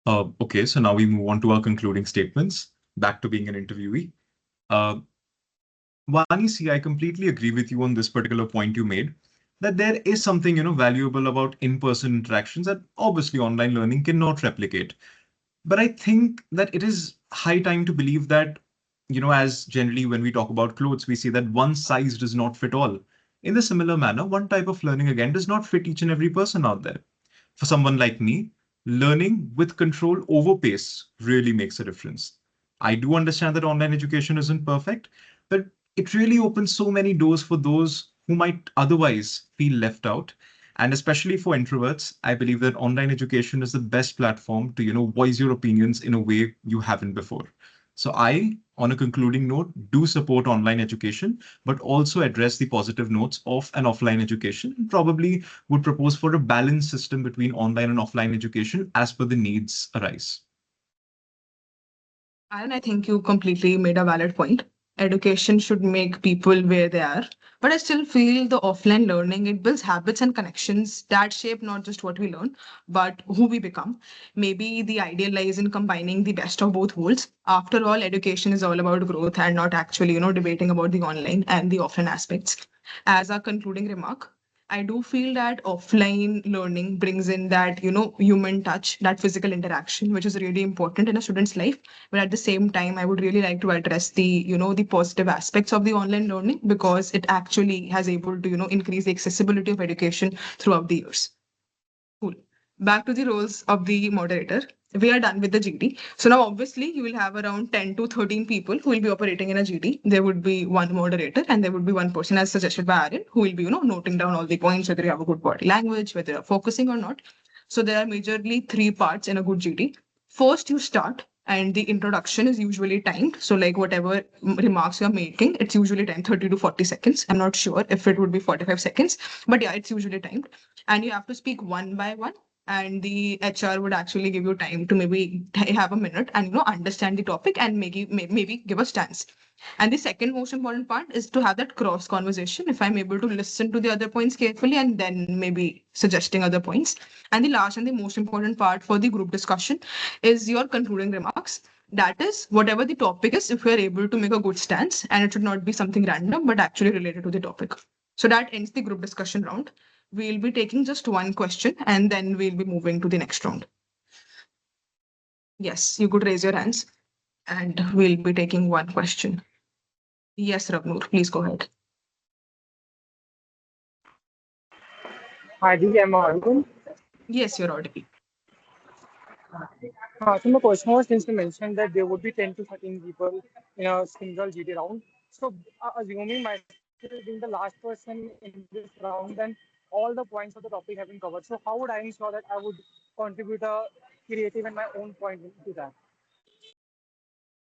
Okay, so now we move on to our concluding statements. Back to being an interviewee. Uh, Vani, see, I completely agree with you on this particular point you made, that there is something, valuable about in-person interactions that obviously online learning cannot replicate. But I think that it is high time to believe that, as generally when we talk about clothes, we say that one size does not fit all. In the similar manner, one type of learning again does not fit each and every person out there. For someone like me, learning with control over pace really makes a difference. I do understand that online education isn't perfect, but it really opens so many doors for those who might otherwise feel left out. And especially for introverts, I believe that online education is the best platform to, voice your opinions in a way you haven't before. So I, on a concluding note, do support online education, but also address the positive notes of an offline education, and probably would propose for a balanced system between online and offline education as per the needs arise. And I think you completely made a valid point. education should make people where they are. But I still feel the offline learning, it builds habits and connections that shape not just what we learn, but who we become. Maybe the ideal lies in combining the best of both worlds. After all, education is all about growth and not actually, debating about the online and the offline aspects. As a concluding remark, I do feel that offline learning brings in that, human touch, that physical interaction, which is really important in a student's life. But at the same time, I would really like to address the positive aspects of the online learning because it actually has able to, increase the accessibility of education throughout the years. Cool. Back to the roles of the moderator. We are done with the GD. So now obviously you will have around 10 to 13 people who will be operating in a GD. There would be one moderator and there would be one person as suggested by Aryan who will be, noting down all the points, whether you have a good body language, whether you're focusing or not. So there are majorly three parts in a good GD. First, you start and the introduction is usually timed. So like whatever remarks you're making, it's usually timed 30 to 40 seconds. I'm not sure if it would be 45 seconds, but yeah, it's usually timed and you have to speak one by one and the HR would actually give you time to maybe have a minute and understand the topic and maybe give a stance. And the second most important part is to have that cross conversation. If I'm able to listen to the other points carefully and then maybe suggesting other points. And the last and the most important part for the group discussion is your concluding remarks. That is whatever the topic is, if we are able to make a good stance and it should not be something random but actually related to the topic. So that ends the group discussion round. We'll be taking just one question and then we'll be moving to the next round. Yes, you could raise your hands and we'll be taking one question. Yes, Ravnoor, please go ahead. Hi, this am I audible? Yes, you're audible. So my question was, since you mentioned that there would be 10 to 13 people in a single GD round. So assuming myself being the last person in this round, then all the points of the topic have been covered. So how would I ensure that I would contribute a creative and my own point to that?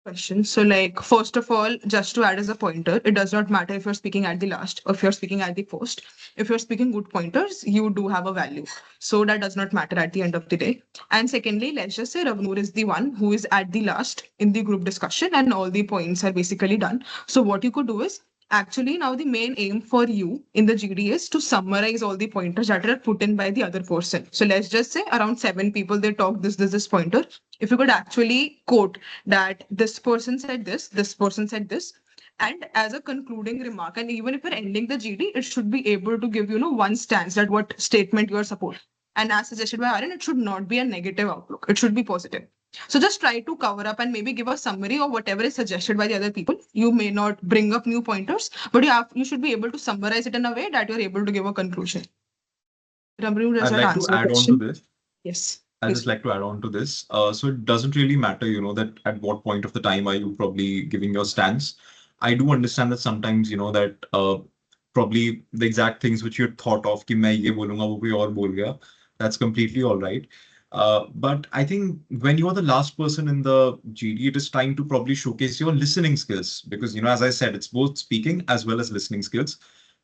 Good question. So, like, first of all, just to add as a pointer, it does not matter if you're speaking at the last or if you're speaking at the first. If you're speaking good pointers, you do have a value. So that does not matter at the end of the day. And secondly, let's just say Ravnoor is the one who is at the last in the group discussion and all the points are basically done. So what you could do is actually now the main aim for you in the GD is to summarize all the pointers that are put in by the other person. So let's just say around 7 people, they talk this pointer. If you could actually quote that this person said this person said this, and as a concluding remark, and even if you're ending the GD, it should be able to give, one stance that what statement you are supporting. And as suggested by Aryan, it should not be a negative outlook. It should be positive. So just try to cover up and maybe give a summary of whatever is suggested by the other people. You may not bring up new pointers, but you should be able to summarize it in a way that you're able to give a conclusion. Ramru, does I'd that like to answer your add on to question? this. Yes. I'd Please. just like to add on to this. So it doesn't really matter, that at what point of the time are you probably giving your stance. I do understand that sometimes, that probably the exact things which you thought of, कि मैं ये बोलूंगा वो कोई और बोल गया, that's completely all right. But I think when you are the last person in the GD, it is time to probably showcase your listening skills because, as I said, it's both speaking as well as listening skills.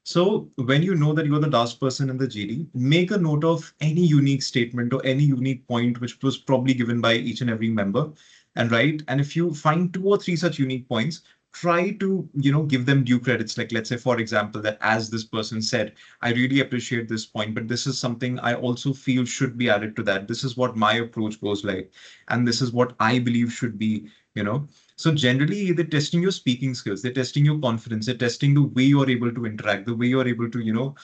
So when you know that you're the last person in the GD, make a note of any unique statement or any unique point which was probably given by each and every member and write. And if you find two or three such unique points, try to, give them due credits. Like, let's say, for example, that as this person said, I really appreciate this point, but this is something I also feel should be added to that. This is what my approach goes like. And this is what I believe should be, so generally, they're testing your speaking skills, they're testing your confidence, they're testing the way you're able to interact, the way you're able to,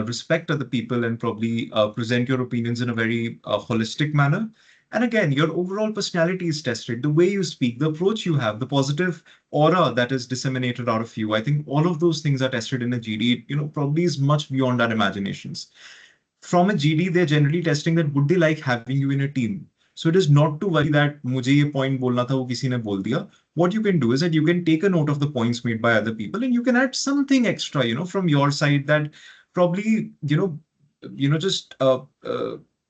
respect other people and probably present your opinions in a very holistic manner. And again, your overall personality is tested, the way you speak, the approach you have, the positive aura that is disseminated out of you. I think all of those things are tested in a GD. Probably is much beyond our imaginations. From a GD, they're generally testing that would they like having you in a team. So it is not to worry that मुझे ये point बोलना था वो किसी ने बोल दिया. What you can do is that you can take a note of the points made by other people and you can add something extra, from your side that probably, just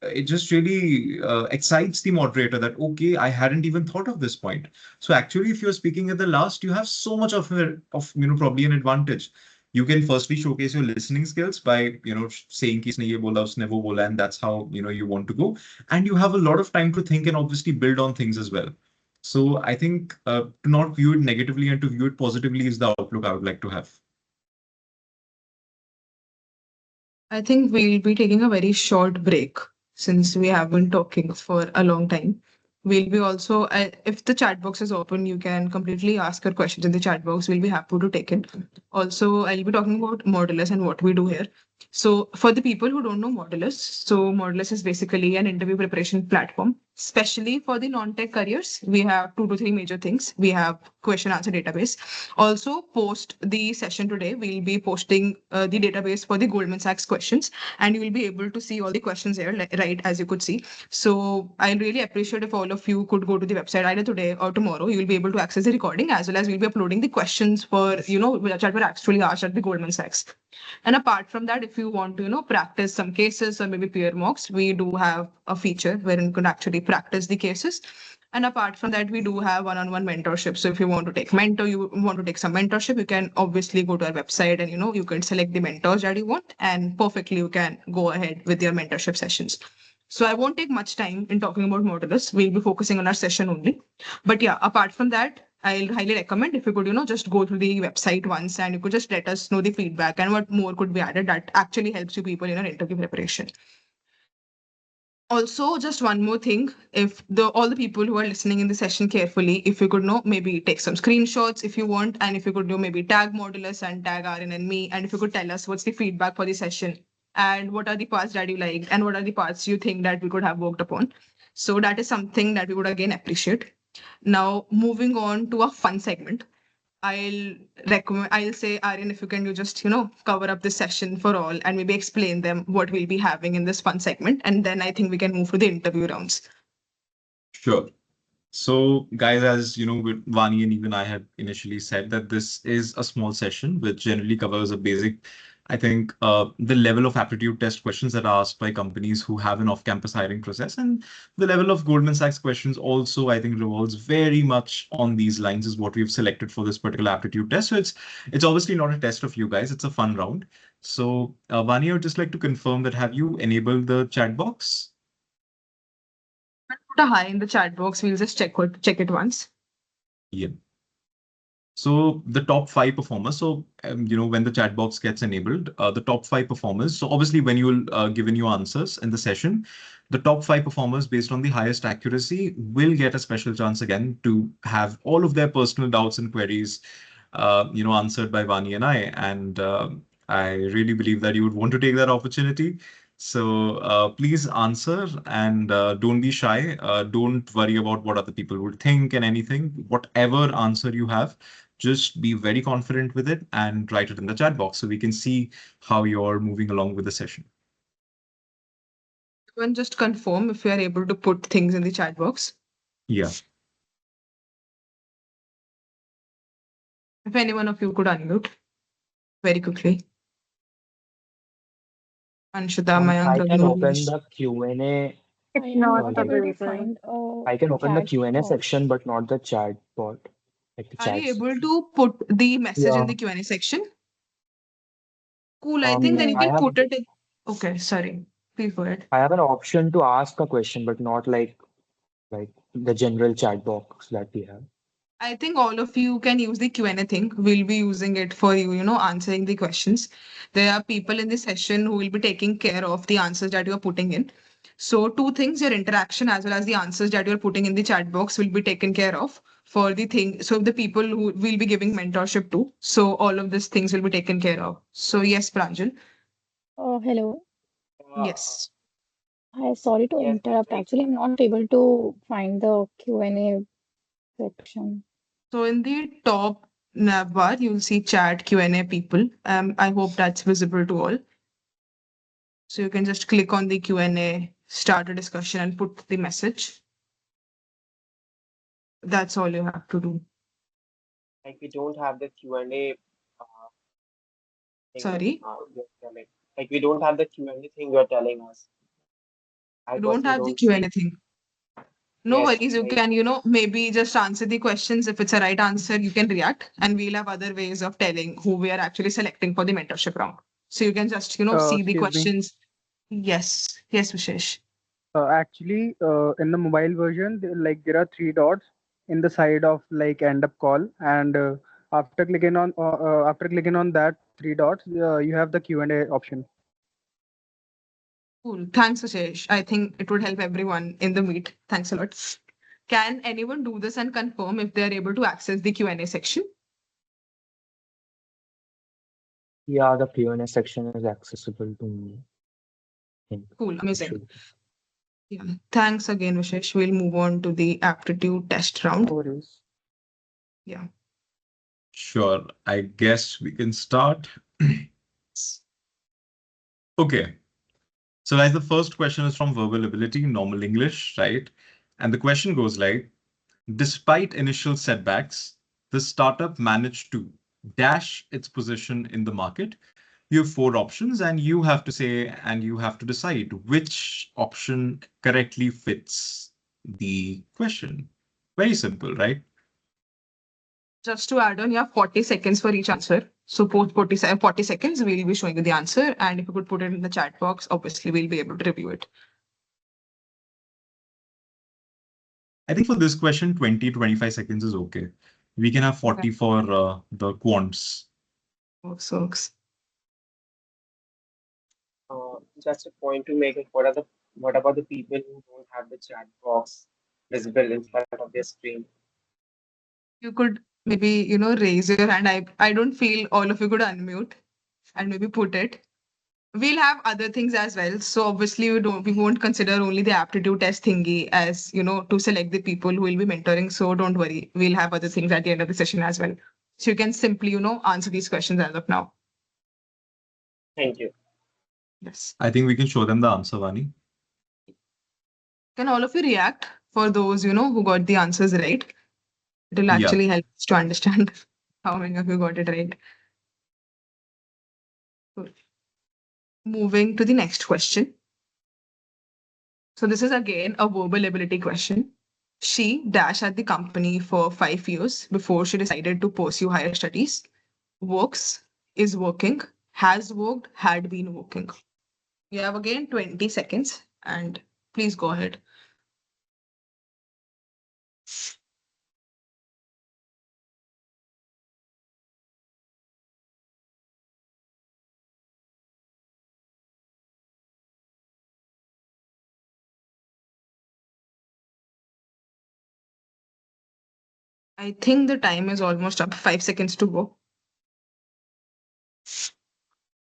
it just really excites the moderator that, okay, I hadn't even thought of this point. So actually, if you're speaking at the last, you have so much of probably an advantage. You can firstly showcase your listening skills by saying कि इसने ये बोला उसने वो बोला, and that's how you want to go, and you have a lot of time to think and obviously build on things as well. So I think to not view it negatively and to view it positively is the outlook I would like to have. I think we'll be taking a very short break since we have been talking for a long time. We'll be also, if the chat box is open, you can completely ask your questions in the chat box. We'll be happy to take it. Also, I'll be talking about Modulus and what we do here. So, for the people who don't know Modulus, so Modulus is basically an interview preparation platform, especially for the non-tech careers. We have 2 to 3 major things. We have question answer database. Also, post the session today, we'll be posting the database for the Goldman Sachs questions, and you will be able to see all the questions there, right, as you could see. So I really appreciate if all of you could go to the website either today or tomorrow. You will be able to access the recording as well as we'll be uploading the questions for, that were actually asked at the Goldman Sachs. And apart from that, if you want to, practice some cases or maybe peer mocks, we do have a feature wherein you can actually practice the cases. And apart from that, we do have one-on-one mentorship. So if you want to you want to take some mentorship, you can obviously go to our website and, you can select the mentors that you want and perfectly you can go ahead with your mentorship sessions. So I won't take much time in talking about Modulus. We'll be focusing on our session only. But yeah, apart from that, I'll highly recommend if you could, just go through the website once and you could just let us know the feedback and what more could be added that actually helps you people in your interview preparation. Also, just one more thing, if all the people who are listening in the session carefully, if you could know, maybe take some screenshots if you want, and if you could do maybe tag Modulus and tag Aryan and me, and if you could tell us what's the feedback for the session and what are the parts that you like and what are the parts you think that we could have worked upon. So that is something that we would again appreciate. Now, moving on to a fun segment. I'll say, Aryan, if you can, you just, cover up this session for all and maybe explain them what we'll be having in this fun segment. And then I think we can move to the interview rounds. Sure. So, guys, as you know, with Vani and even I had initially said that this is a small session which generally covers a basic, I think, the level of aptitude test questions that are asked by companies who have an off-campus hiring process, and the level of Goldman Sachs questions also, I think, revolves very much on these lines is what we've selected for this particular aptitude test. So it's obviously not a test of you guys; it's a fun round. So, Vani, I would just like to confirm that have you enabled the chat box? Put a hi in the chat box. We'll just check it once. Yeah. So the top 5 performers. So when the chat box gets enabled, the top 5 performers. So obviously, when you'll given your answers in the session, the top 5 performers based on the highest accuracy will get a special chance again to have all of their personal doubts and queries, answered by Vani and I. And I really believe that you would want to take that opportunity. So please answer and don't be shy. Don't worry about what other people would think and anything. Whatever answer you have, just be very confident with it and write it in the chat box so we can see how you're moving along with the session. Everyone just confirm if you are able to put things in the chat box. Yeah. If any one of you could unmute very quickly. Anshita, Mayank, I can Ravi, open Manish. the Q&A. It's I am not not able to available. find a I can open the chat Q&A box. section, but not the chat bot, like the Are chat you able section. to put the message in Yeah. the Q&A section? Cool. I think then you I can have put it in. Okay, sorry. Please go ahead. I have an option to ask a question, but not like the general chat box that we have. I think all of you can use the Q&A thing. We'll be using it for you, answering the questions. There are people in the session who will be taking care of the answers that you are putting in. So 2 things, your interaction as well as the answers that you're putting in the chat box will be taken care of for the thing. So the people who will be giving mentorship to. So all of these things will be taken care of. So yes, Pranjal. Hello. Yes. Hi, sorry to interrupt. Actually, I'm not able to find the Q&A section. So in the top nav bar, you'll see chat Q&A people. I hope that's visible to all. So you can just click on the Q&A, start a discussion and put the message. That's all you have to do. Like we don't have the Q&A thing. Sorry? You're telling. Like we don't have the Q&A thing you're telling us. I You don't personally have the don't see. Q&A thing. No Yes, worries. You like can, maybe just answer the questions. If it's a right answer, you can react. And we'll have other ways of telling who we are actually selecting for the mentorship round. So you can just, see the Excuse me. questions. Yes. Yes, Vishesh. Actually, in the mobile version, there are 3 dots in the side of like end up call, and after clicking on that three dots, you have the Q&A option. Cool. Thanks, Ashish. I think it would help everyone in the meet. Thanks a lot. Can anyone do this and confirm if they are able to access the Q&A section? Yeah, the Q&A section is accessible to me. Cool. It Amazing. should. Yeah. Thanks again, Vishesh. We'll move on to the aptitude test round. No worries. Yeah. Sure. I guess we can start. Okay. So guys, the first question is from verbal ability, normal English, right? And the question goes like, despite initial setbacks, the startup managed to dash its position in the market. You have four options and you have to say, and you have to decide which option correctly fits the question. Very simple, right? Just to add on, you have 40 seconds for each answer. So post 40 seconds, we'll be showing you the answer. And if you could put it in the chat box, obviously we'll be able to review it. I think for this question, 20 to 25 seconds is okay. We can have 40 for the quants. Works. Just a point to make it. What about the people who don't have the chat box visible in front of their screen? You could maybe, raise your hand. I don't feel all of you could unmute and maybe put it. We'll have other things as well. So obviously we won't consider only the aptitude test thingy as, to select the people who will be mentoring. So don't worry. We'll have other things at the end of the session as well. So you can simply, answer these questions as of now. Thank you. Yes. I think we can show them the answer, Vani. Can all of you react for those, who got the answers right? It will Yeah. actually help us to understand how many of you got it right. Cool. Moving to the next question. So this is again a verbal ability question. She dashed at the company for 5 years before she decided to pursue higher studies. Works, is working, has worked, had been working. You have again 20 seconds and please go ahead. I think the time is almost up. 5 seconds to go.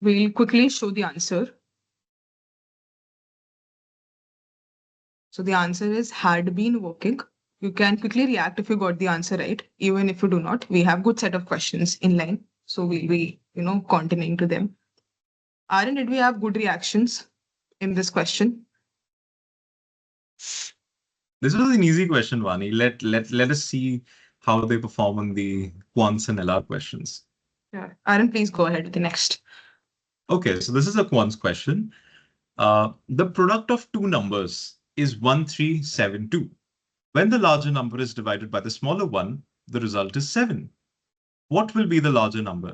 We'll quickly show the answer. So the answer is had been working. You can quickly react if you got the answer right. Even if you do not, we have good set of questions in line. So we'll be, continuing to them. Aryan, did we have good reactions in this question? This was an easy question, Vani. Let us see how they perform on the quants and LR questions. Yeah. Aryan, please go ahead with the next. Okay, so this is a quants question. The product of two numbers is 1372. When the larger number is divided by the smaller one, the result is 7. What will be the larger number?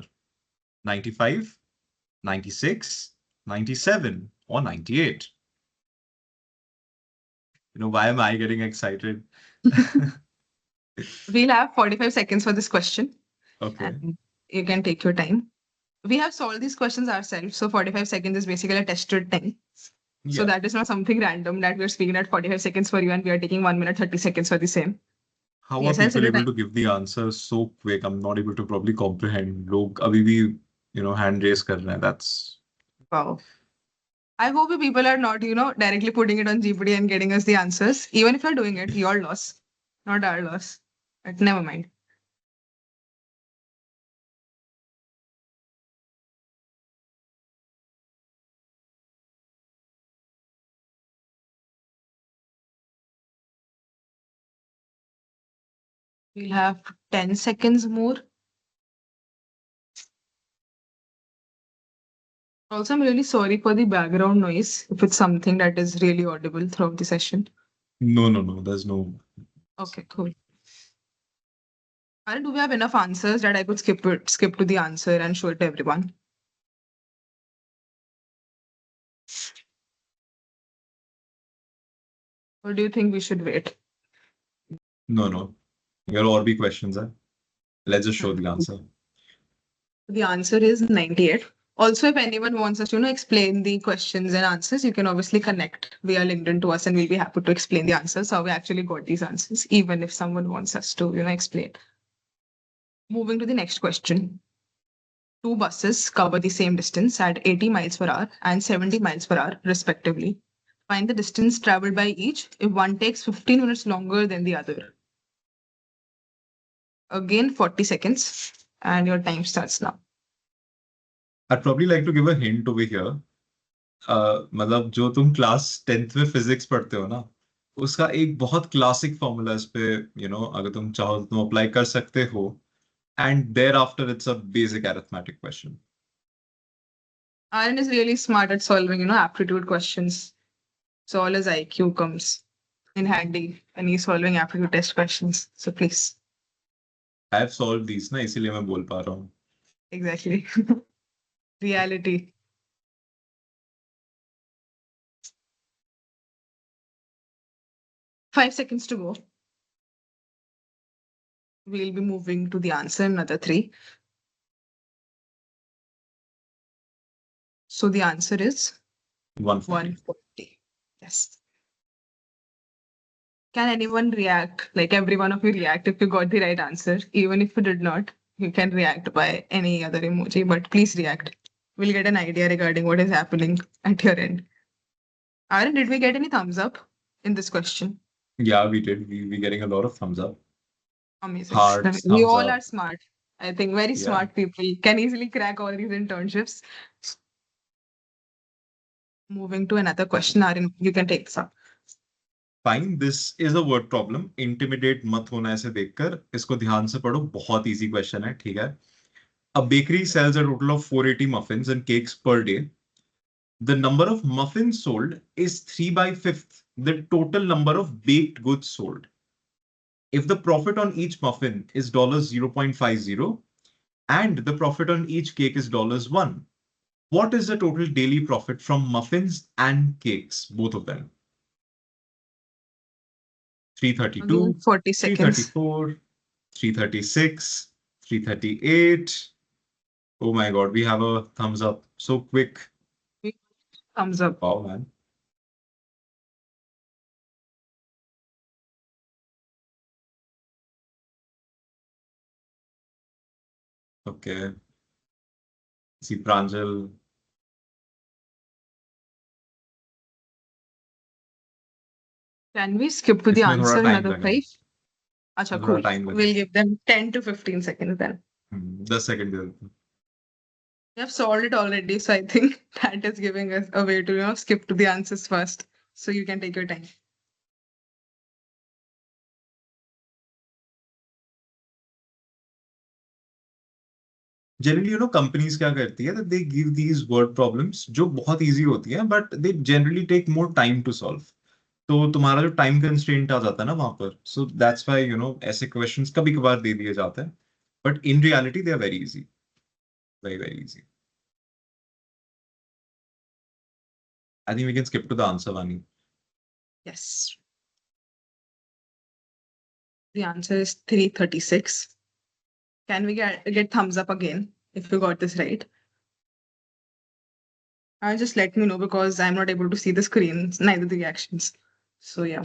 95, 96, 97, or 98? Why am I getting excited? We'll have 45 seconds for this question. Okay. And you can take your time. We have solved these questions ourselves. So 45 seconds is basically a tested time. So that is not something random that we're speaking at 45 seconds for you and we are taking 1 minute 30 seconds for the same. How are people able to give the answers so quick? I'm not able to probably comprehend. Log abhi bhi, hand raise kar rahe hain. That's wow. I hope you people are not, directly putting it on GPT and getting us the answers. Even if you're doing it, your loss, not our loss. But never mind. We'll have 10 seconds more. Also, I'm really sorry for the background noise if it's something that is really audible throughout the session. No. There's no. Okay, cool. Aryan, do we have enough answers that I could skip to the answer and show it to everyone? Or do you think we should wait? No. अगर और भी questions हैं, let's just show the answer. The answer is 98. Also, if anyone wants us to, explain the questions and answers, you can obviously connect via LinkedIn to us and we'll be happy to explain the answers, how we actually got these answers, even if someone wants us to, explain. Moving to the next question. Two buses cover the same distance at 80 miles per hour and 70 miles per hour, respectively. Find the distance traveled by each if one takes 15 minutes longer than the other. Again, 40 seconds, and your time starts now. I'd probably like to give a hint over here. मतलब जो तुम class 10th में physics पढ़ते हो ना, उसका एक बहुत क्लासिक फॉर्मूला इस पे अगर तुम चाहो तो तुम अप्लाई कर सकते हो, and thereafter it's a basic arithmetic question. Aryan is really smart at solving, aptitude questions. So all his IQ comes in handy when he's solving aptitude test questions. So please. I have solved these ना, इसीलिए मैं बोल पा रहा हूँ. Exactly. Reality. Five seconds to go. We'll be moving to the answer, another 3. So the answer is 140. 140. Yes. Can anyone react? Like every one of you react if you got the right answer. Even if you did not, you can react by any other emoji, but please react. We'll get an idea regarding what is happening at your end. Aaron, did we get any thumbs up in this question? Yeah, we did. We're getting a lot of thumbs up. Amazing. Hearts, We thumbs all up. are smart. I think very Yeah. smart people can easily crack all these internships. Moving to another question, Aaron, you can take this up. Fine, this is a word problem. Intimidate मत होना ऐसे देखकर. इसको ध्यान से पढ़ो. बहुत easy question है, ठीक है? A bakery sells a total of 480 muffins and cakes per day. The number of muffins sold is 3 by 5th the total number of baked goods sold. If the profit on each muffin is $0.50 and the profit on each cake is $1, what is the total daily profit from muffins and cakes, both of them? 332, 40 seconds. 334, 336, 338. Oh my God, we have a thumbs up. So quick. Thumbs up. Wow, man. Okay. See, Pranjal. Can we skip to the इसमें थोड़ा answer time another लगेगा. 5? Acha, थोड़ा cool. time We'll लगेगा. give them 10 to 15 seconds then. 10 seconds दे देते हैं. We have solved it already, so I think that is giving us a way to skip to the answers first. So you can take your time. Generally, companies क्या करती है that they give these word problems जो बहुत easy होती हैं, but they generally take more time to solve. तो तुम्हारा जो time constraint आ जाता है ना वहां पर, so that's why ऐसे questions कभी कभार दे दिए जाते हैं, but in reality they are very easy, very very easy. I think we can skip to the answer, Vani. Yes. The answer is 336. Can we get thumbs up again if you got this right? Just let me know because I'm not able to see the screen, neither the reactions. So yeah.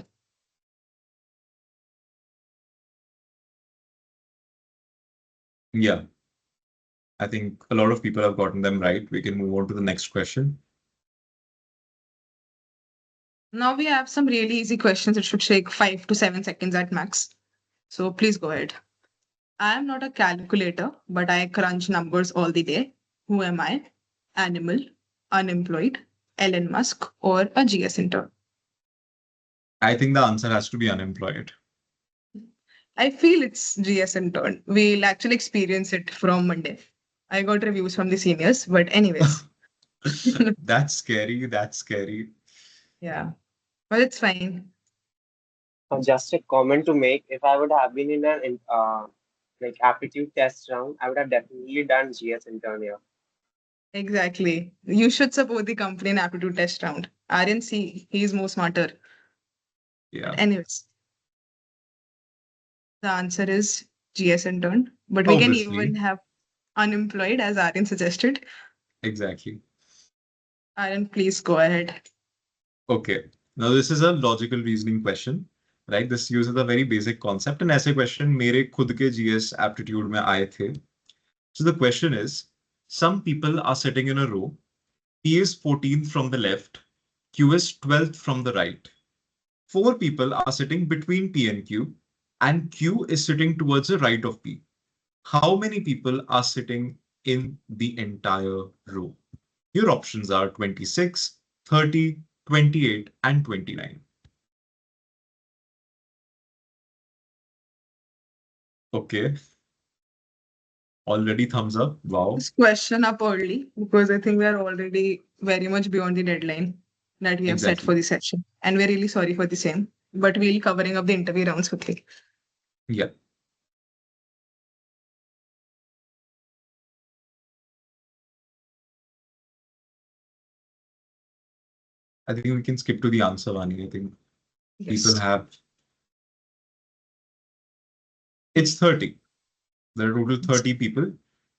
Yeah. I think a lot of people have gotten them right. We can move on to the next question. Now we have some really easy questions. It should take 5 to 7 seconds at max. So please go ahead. I am not a calculator, but I crunch numbers all the day. Who am I? Animal, unemployed, Elon Musk, or a GS intern? I think the answer has to be unemployed. I feel it's GS intern. We'll actually experience it from Monday. I got reviews from the seniors, but anyways. That's scary. That's scary. Yeah, but it's fine. Just a comment to make. If I would have been in an like aptitude test round, I would have definitely done GS intern here. Exactly. You should support the company in aptitude test round. Aryan, see, he's more smarter. Yeah. Anyways. The answer is GS intern, but we can even Obviously. have unemployed as Aryan suggested. Exactly. Aryan, please go ahead. Okay. Now this is a logical reasoning question, right? This uses a very basic concept. And ऐसे question मेरे खुद के GS aptitude में आए थे. So the question is, some people are sitting in a row. P is 14th from the left, Q is 12th from the right. 4 people are sitting between P and Q is sitting towards the right of P. How many people are sitting in the entire row? Your options are 26, 30, 28, and 29. Okay. Already thumbs up. Wow. This question up early because I think we are already very much beyond the deadline that we have set for Exactly. the session. And we're really sorry for the same. But we'll covering up the interview rounds quickly. Yeah. I think we can skip to the answer, Vani. I think people Yes. have. It's 30. There are total 30 people.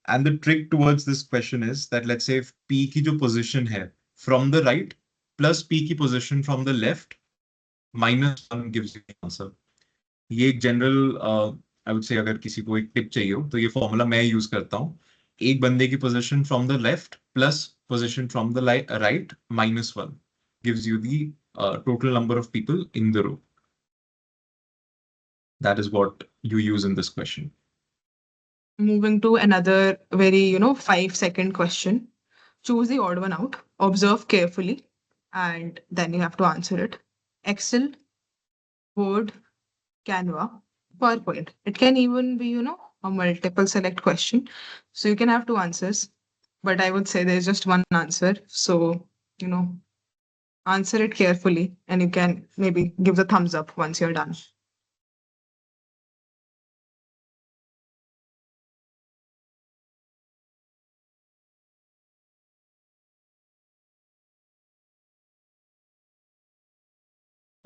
And the trick towards this question is that let's say if P की जो position है from the right plus P की position from the left minus 1 gives you the answer. ये एक general I would say अगर किसी को एक टिप चाहिए हो तो ये फॉर्मूला मैं यूज करता हूँ. एक बंदे की position from the left plus position from the right minus 1 gives you the total number of people in the row. That is what you use in this question. Moving to another very, 5-second question. Choose the odd one out, observe carefully, and then you have to answer it. Excel, Word, Canva, PowerPoint. It can even be, a multiple select question. So you can have two answers, but I would say there's just one answer. So, answer it carefully and you can maybe give the thumbs up once you're done.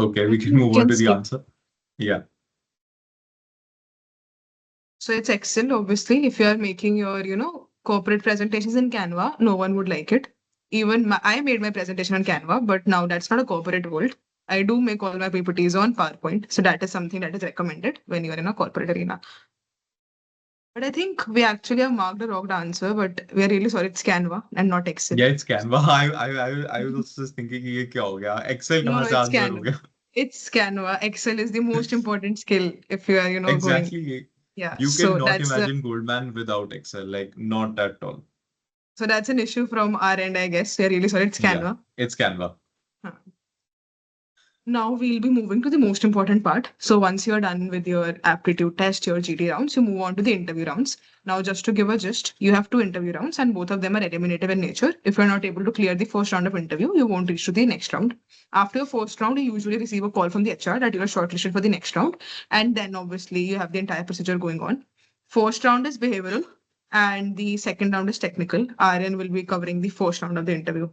Okay, we can You move on can to the skip. answer. Yeah. So it's Excel, obviously. If you are making your, corporate presentations in Canva, no one would like it. Even I made my presentation on Canva, but now that's not a corporate world. I do make all my PPTs on PowerPoint. So that is something that is recommended when you're in a corporate arena. But I think we actually have marked a wrong answer, but we are really sorry. It's Canva and not Excel. Yeah, it's Canva. I was also just thinking कि ये क्या हो गया? Excel No, कहाँ no, से it's answer हो Canva. गया? It's Canva. Excel is the most important skill if you are, going. Exactly. Yeah. You So cannot that's imagine Goldman without Excel, like not at all. so that's an issue from our end, I guess. We're really sorry. It's Yeah, Canva. it's Canva. Huh. Now we'll be moving to the most important part. So once you're done with your aptitude test, your GT rounds, you move on to the interview rounds. Now, just to give a gist, you have two interview rounds and both of them are eliminative in nature. If you're not able to clear the first round of interview, you won't reach to the next round. After your first round, you usually receive a call from the HR that you are shortlisted for the next round. And then obviously you have the entire procedure going on. First round is behavioral and the second round is technical. Aryan will be covering the first round of the interview.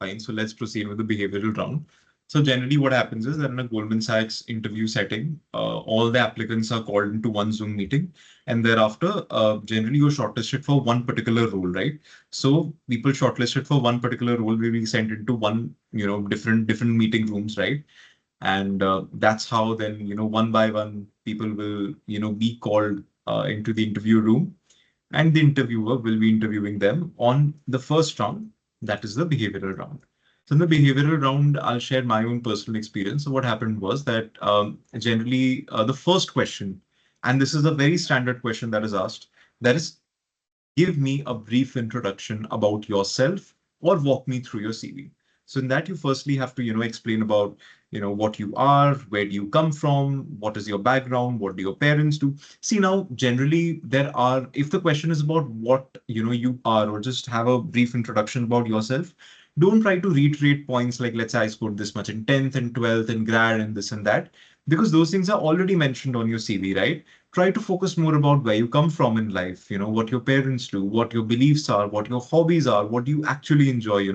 Fine. So let's proceed with the behavioral round. So generally what happens is that in a Goldman Sachs interview setting, all the applicants are called into one Zoom meeting. And thereafter, generally you're shortlisted for one particular role, right? So people shortlisted for one particular role will be sent into one, different meeting rooms, right? And that's how then, one by one, people will, be called into the interview room. And the interviewer will be interviewing them on the first round, that is the behavioral round. So in the behavioral round, I'll share my own personal experience. So what happened was that generally the first question, and this is a very standard question that is asked, that is, give me a brief introduction about yourself or walk me through your CV. So in that, you firstly have to, explain about, what you are, where do you come from, what is your background, what do your parents do. See now, generally there are, if the question is about what, you are, or just have a brief introduction about yourself, don't try to reiterate points like, let's say I scored this much in 10th and 12th and grad and this and that, because those things are already mentioned on your CV, right? Try to focus more about where you come from in life, what your parents do, what your beliefs are, what your hobbies are, what you actually enjoy.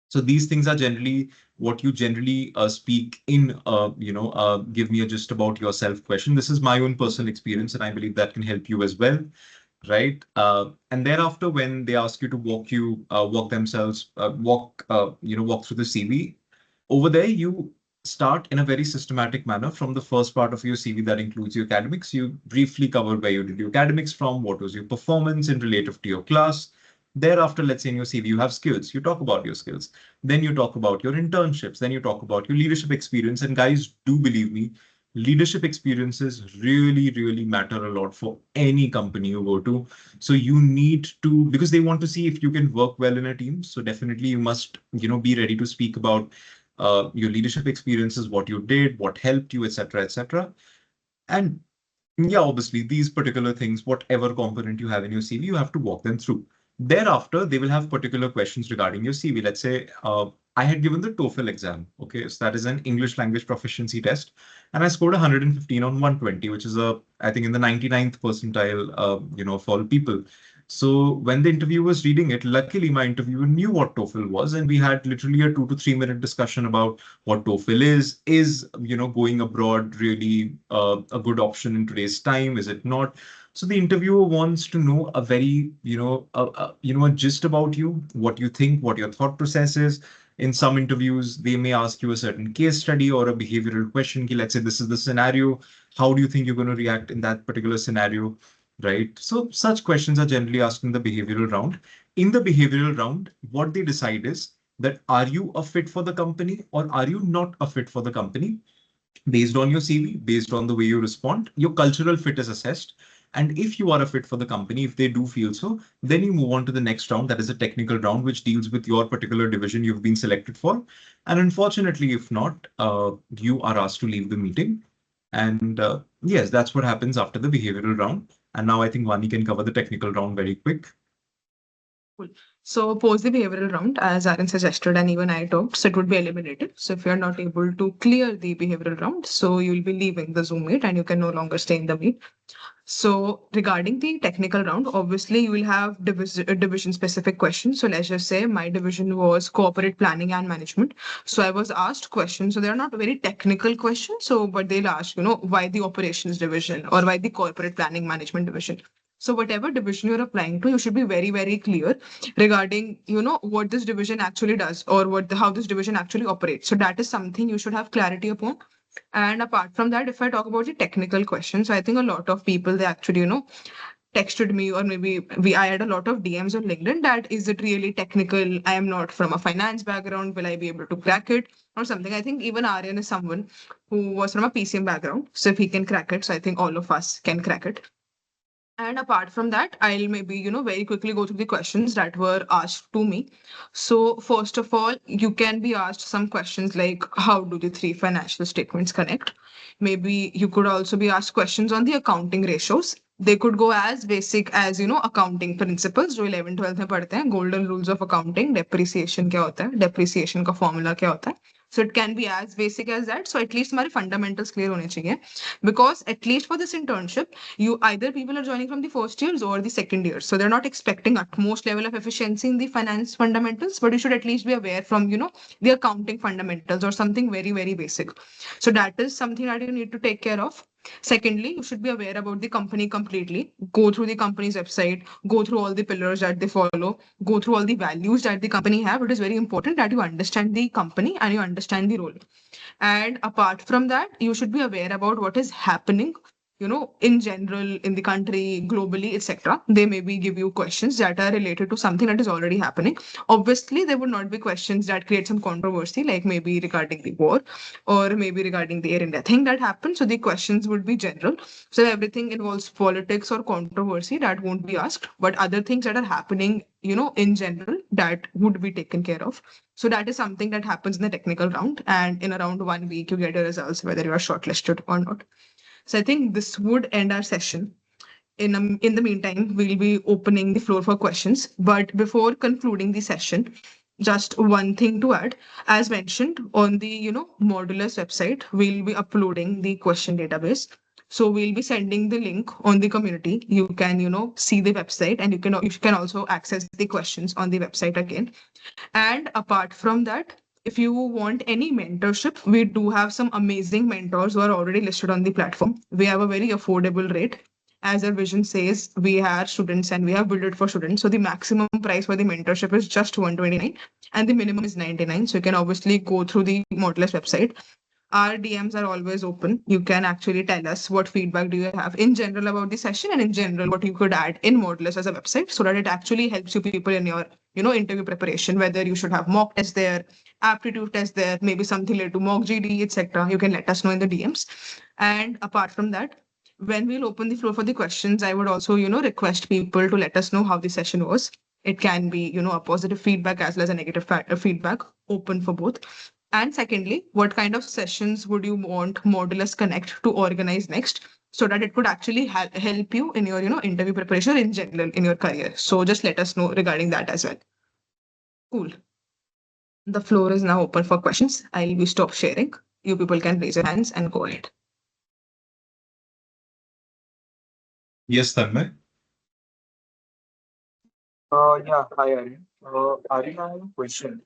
So these things are generally what you generally speak in, give me a just about yourself question. This is my own personal experience, and I believe that can help you as well, right? And thereafter, when they ask you to walk through the CV, over there, you start in a very systematic manner from the first part of your CV that includes your academics. You briefly cover where you did your academics from, what was your performance in relative to your class. Thereafter, let's say in your CV, you have skills. You talk about your skills. Then you talk about your internships. Then you talk about your leadership experience. And guys, do believe me, leadership experiences really, really matter a lot for any company you go to. So you need to, because they want to see if you can work well in a team. So definitely you must, be ready to speak about your leadership experiences, what you did, what helped you, etc., etc. And yeah, obviously, these particular things, whatever component you have in your CV, you have to walk them through. Thereafter, they will have particular questions regarding your CV. Let's say I had given the TOEFL exam. Okay, so that is an English language proficiency test, and I scored 115 on 120, which is I think in the 99th percentile, of all people. So when the interviewer was reading it, luckily my interviewer knew what TOEFL was, and we had literally a 2 to 3 minute discussion about what TOEFL is. Is going abroad really a good option in today's time? Is it not? So the interviewer wants to know a very a gist about you, what you think, what your thought process is. In some interviews, they may ask you a certain case study or a behavioral question. Let's say this is the scenario. How do you think you're going to react in that particular scenario? Right. So such questions are generally asked in the behavioral round. In the behavioral round, what they decide is that are you a fit for the company or are you not a fit for the company? Based on your CV, based on the way you respond, your cultural fit is assessed. And if you are a fit for the company, if they do feel so, then you move on to the next round. That is a technical round, which deals with your particular division you've been selected for. And unfortunately, if not, you are asked to leave the meeting. And yes, that's what happens after the behavioral round. And now I think Vani can cover the technical round very quick. Cool. So post the behavioral round, as Aryan suggested, and even I talked, so it would be eliminated. So if you're not able to clear the behavioral round, so you'll be leaving the Zoom meet and you can no longer stay in the meet. So regarding the technical round, obviously you will have division specific questions. So let's just say my division was corporate planning and management. So I was asked questions. So they're not very technical questions. So, but they'll ask, why the operations division or why the corporate planning management division. So whatever division you're applying to, you should be very, very clear regarding, what this division actually does or how this division actually operates. So that is something you should have clarity upon. And apart from that, if I talk about the technical questions, I think a lot of people, they actually, texted me, or maybe I had a lot of DMs on LinkedIn that is it really technical? I am not from a finance background. Will I be able to crack it or something? I think even Aryan is someone who was from a PCM background. So if he can crack it, so I think all of us can crack it. And apart from that, I'll maybe, very quickly go through the questions that were asked to me. So first of all, you can be asked some questions like, how do the three financial statements connect? Maybe you could also be asked questions on the accounting ratios. They could go as basic as, accounting principles, जो 11th 12th में पढ़ते हैं, golden rules of accounting, depreciation क्या होता है, depreciation का formula क्या होता है. So it can be as basic as that. So at least हमारे fundamentals clear होने चाहिए. Because at least for this internship, you either people are joining from the first years or the second years. So they're not expecting utmost level of efficiency in the finance fundamentals, but you should at least be aware from, the accounting fundamentals or something very, very basic. So that is something that you need to take care of. Secondly, you should be aware about the company completely. Go through the company's website, go through all the pillars that they follow, go through all the values that the company have. It is very important that you understand the company and you understand the role. And apart from that, you should be aware about what is happening, in general, in the country, globally, etc. They maybe give you questions that are related to something that is already happening. Obviously, there would not be questions that create some controversy, like maybe regarding the war or maybe regarding the Air India thing that happened. So the questions would be general. So everything involves politics or controversy, that won't be asked. But other things that are happening, in general, that would be taken care of. So that is something that happens in the technical round. And in around 1 week, you get your results, whether you are shortlisted or not. So I think this would end our session. In the meantime, we'll be opening the floor for questions. But before concluding the session, just one thing to add. As mentioned on the, Modulus website, we'll be uploading the question database. So we'll be sending the link on the community. You can, see the website, and you can also access the questions on the website again. And apart from that, If you want any mentorship, we do have some amazing mentors who are already listed on the platform. We have a very affordable rate. As our vision says, we are students and we have built it for students. So the maximum price for the mentorship is just 129 and the minimum is 99. So you can obviously go through the Modulus website. Our DMs are always open. You can actually tell us what feedback do you have in general about the session and in general what you could add in Modulus as a website so that it actually helps you people in your interview preparation, whether you should have mock test there, aptitude test there, maybe something related to mock GD, etc. You can let us know in the DMs. And apart from that, when we'll open the floor for the questions, I would also, request people to let us know how the session was. It can be, a positive feedback as well as a negative feedback, open for both. And secondly, what kind of sessions would you want Modulus Connect to organize next so that it could actually help you in your, interview preparation in general in your career? So just let us know regarding that as well. Cool. The floor is now open for questions. I'll be stop sharing. You people can raise your hands and go ahead. Yes, Tanmay. Yeah, hi Aryan. Aryan, I have a question.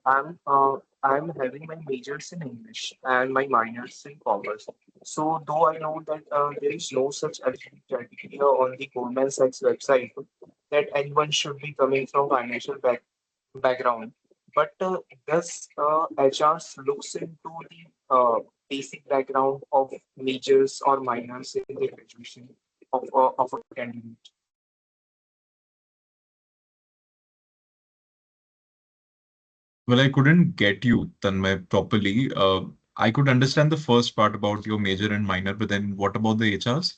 I'm having my majors in English and my minors in commerce. So though I know that there is no such eligibility criteria on the Goldman Sachs website that anyone should be coming from financial background, but does HR looks into the basic background of majors or minors in the graduation of a candidate? Well, I couldn't get you, Tanmay, properly. I could understand the first part about your major and minor, but then what about the HRs?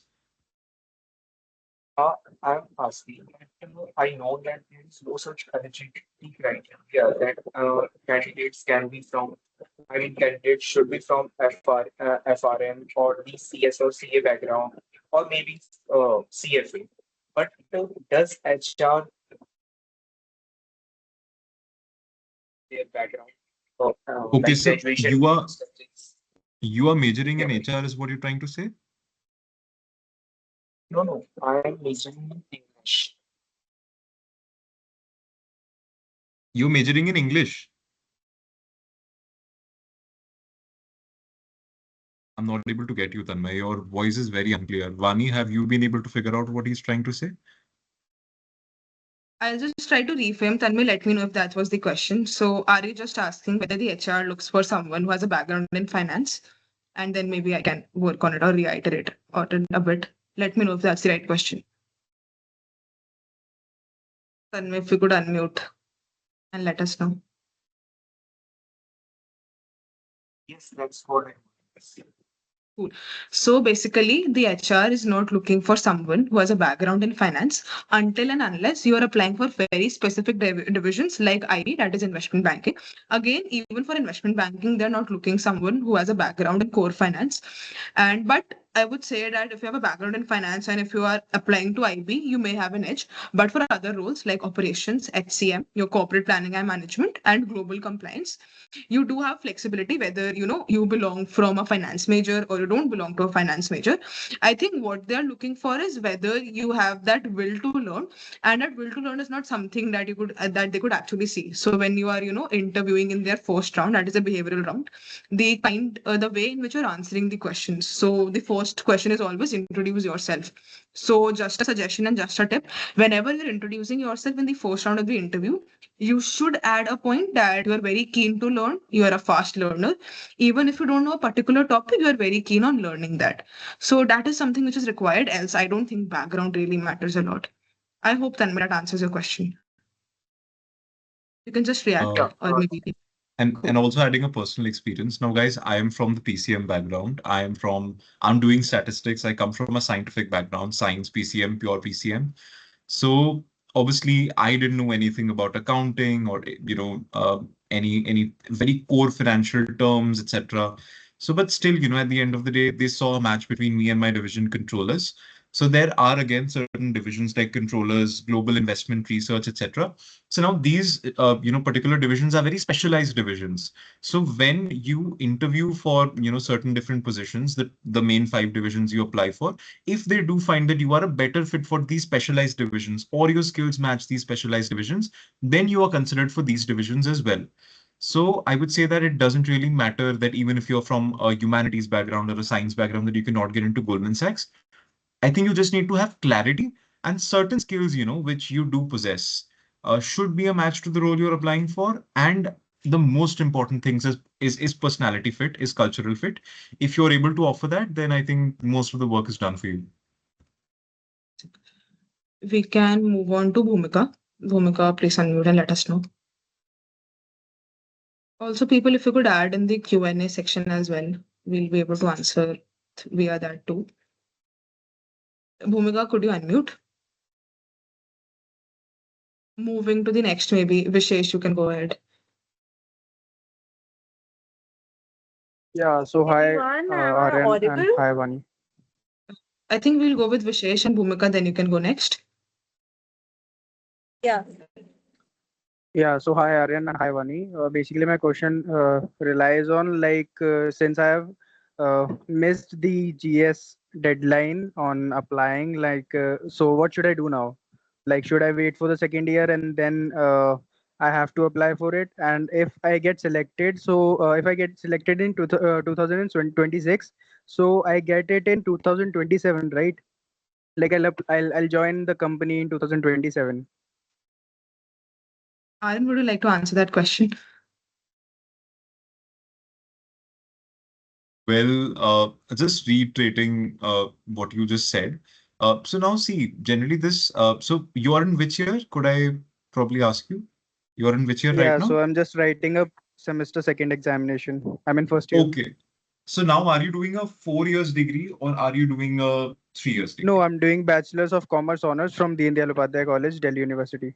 Uh, I'm asking that I know that there is no such eligibility criteria that candidates can be from, I mean, candidates should be from FRM or the CS or CA background or maybe CFA. But does HR their background Okay, like so graduation you are subjects? you are majoring in Yeah. HR, is what you're trying to say? No, no, I'm majoring in English. You're majoring in English. I'm not able to get you, Tanmay. Your voice is very unclear. Vani, have you been able to figure out what he's trying to say? I'll just try to reframe. Tanmay, let me know if that was the question. So, are you just asking whether the HR looks for someone who has a background in finance? And then maybe I can work on it or reiterate it a bit. Let me know if that's the right question. Tanmay, if you could unmute and let us know. Yes, that's what I want. Cool. So basically, the HR is not looking for someone who has a background in finance until and unless you are applying for very specific divisions like IB, that is investment banking. Again, even for investment banking, they're not looking someone who has a background in core finance. And but I would say that if you have a background in finance and if you are applying to IB, you may have an edge. But for other roles like operations, HCM, your corporate planning and management, and global compliance, you do have flexibility whether you belong from a finance major or you don't belong to a finance major. I think what they're looking for is whether you have that will to learn, and that will to learn is not something that you could that they could actually see. So when you are interviewing in their first round, that is a behavioral round, the way in which you're answering the questions. So the first question is always introduce yourself. So just a suggestion and just a tip, whenever you're introducing yourself in the first round of the interview, you should add a point that you are very keen to learn, you are a fast learner. Even if you don't know a particular topic, you are very keen on learning that. So that is something which is required, else I don't think background really matters a lot. I hope that answers your question. You can just react Uh, Yeah, or maybe and also adding a personal experience. Now, guys, I am from the PCM background. I'm doing statistics. I come from a scientific background, science, PCM, pure PCM. So obviously, I didn't know anything about accounting or any very core financial terms, etc. So, but still, at the end of the day, they saw a match between me and my division controllers. So there are again certain divisions like controllers, global investment research, etc. So now these particular divisions are very specialized divisions. So when you interview for certain different positions, the main five divisions you apply for, if they do find that you are a better fit for these specialized divisions or your skills match these specialized divisions, then you are considered for these divisions as well. So I would say that it doesn't really matter that even if you're from a humanities background or a science background, that you cannot get into Goldman Sachs. I think you just need to have clarity, and certain skills, which you do possess, should be a match to the role you're applying for. And the most important things is personality fit, is cultural fit. If you're able to offer that, then I think most of the work is done for you. We can move on to Bhumika. Bhumika, please unmute and let us know. Also, people, if you could add in the Q&A section as well, we'll be able to answer via that too. Bhumika, could you unmute? Moving to the next, maybe Vishesh, you can go ahead. Yeah, so hi, Everyone, am I Aryan, and audible? hi, Vani. I think we'll go with Vishesh and Bhumika, then you can go next. Yeah. Yeah, so hi, Aryan, and hi, Vani. Basically, my question relies on since I have missed the GS deadline on applying, so what should I do now? Like, should I wait for the second year and then I have to apply for it? And if I get selected, if I get selected in 2026, so I get it in 2027, right? Like I'll join the company in 2027. Aryan, would you like to answer that question? Well, just reiterating what you just said. So now see, generally this, so you are in which year? Could I probably ask you? You are in which year right Yeah, so now? I'm just writing a semester second examination. I'm in first year. Okay. So now are you doing a 4 years degree or are you doing a 3 years No, degree? I'm doing Bachelor's of Commerce Honors from Deen Dayal Upadhyay College, Delhi University.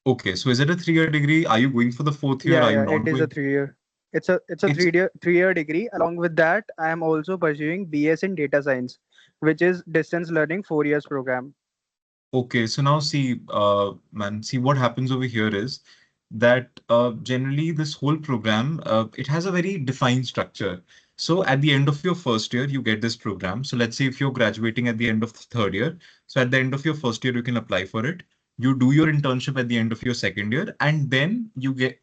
Okay, so is it a 3 year degree? Are you going for the fourth year? Yeah, Are you yeah, it not is a going? 3 year. It's a It's three year degree. Along with that, I am also pursuing BS in Data Science, which is distance learning 4 years program. okay. So now see, man, see what happens over here is that generally this whole program, it has a very defined structure. So at the end of your first year, you get this program. So let's say if you're graduating at the end of the third year, so at the end of your first year, you can apply for it. You do your internship at the end of your second year, and then you get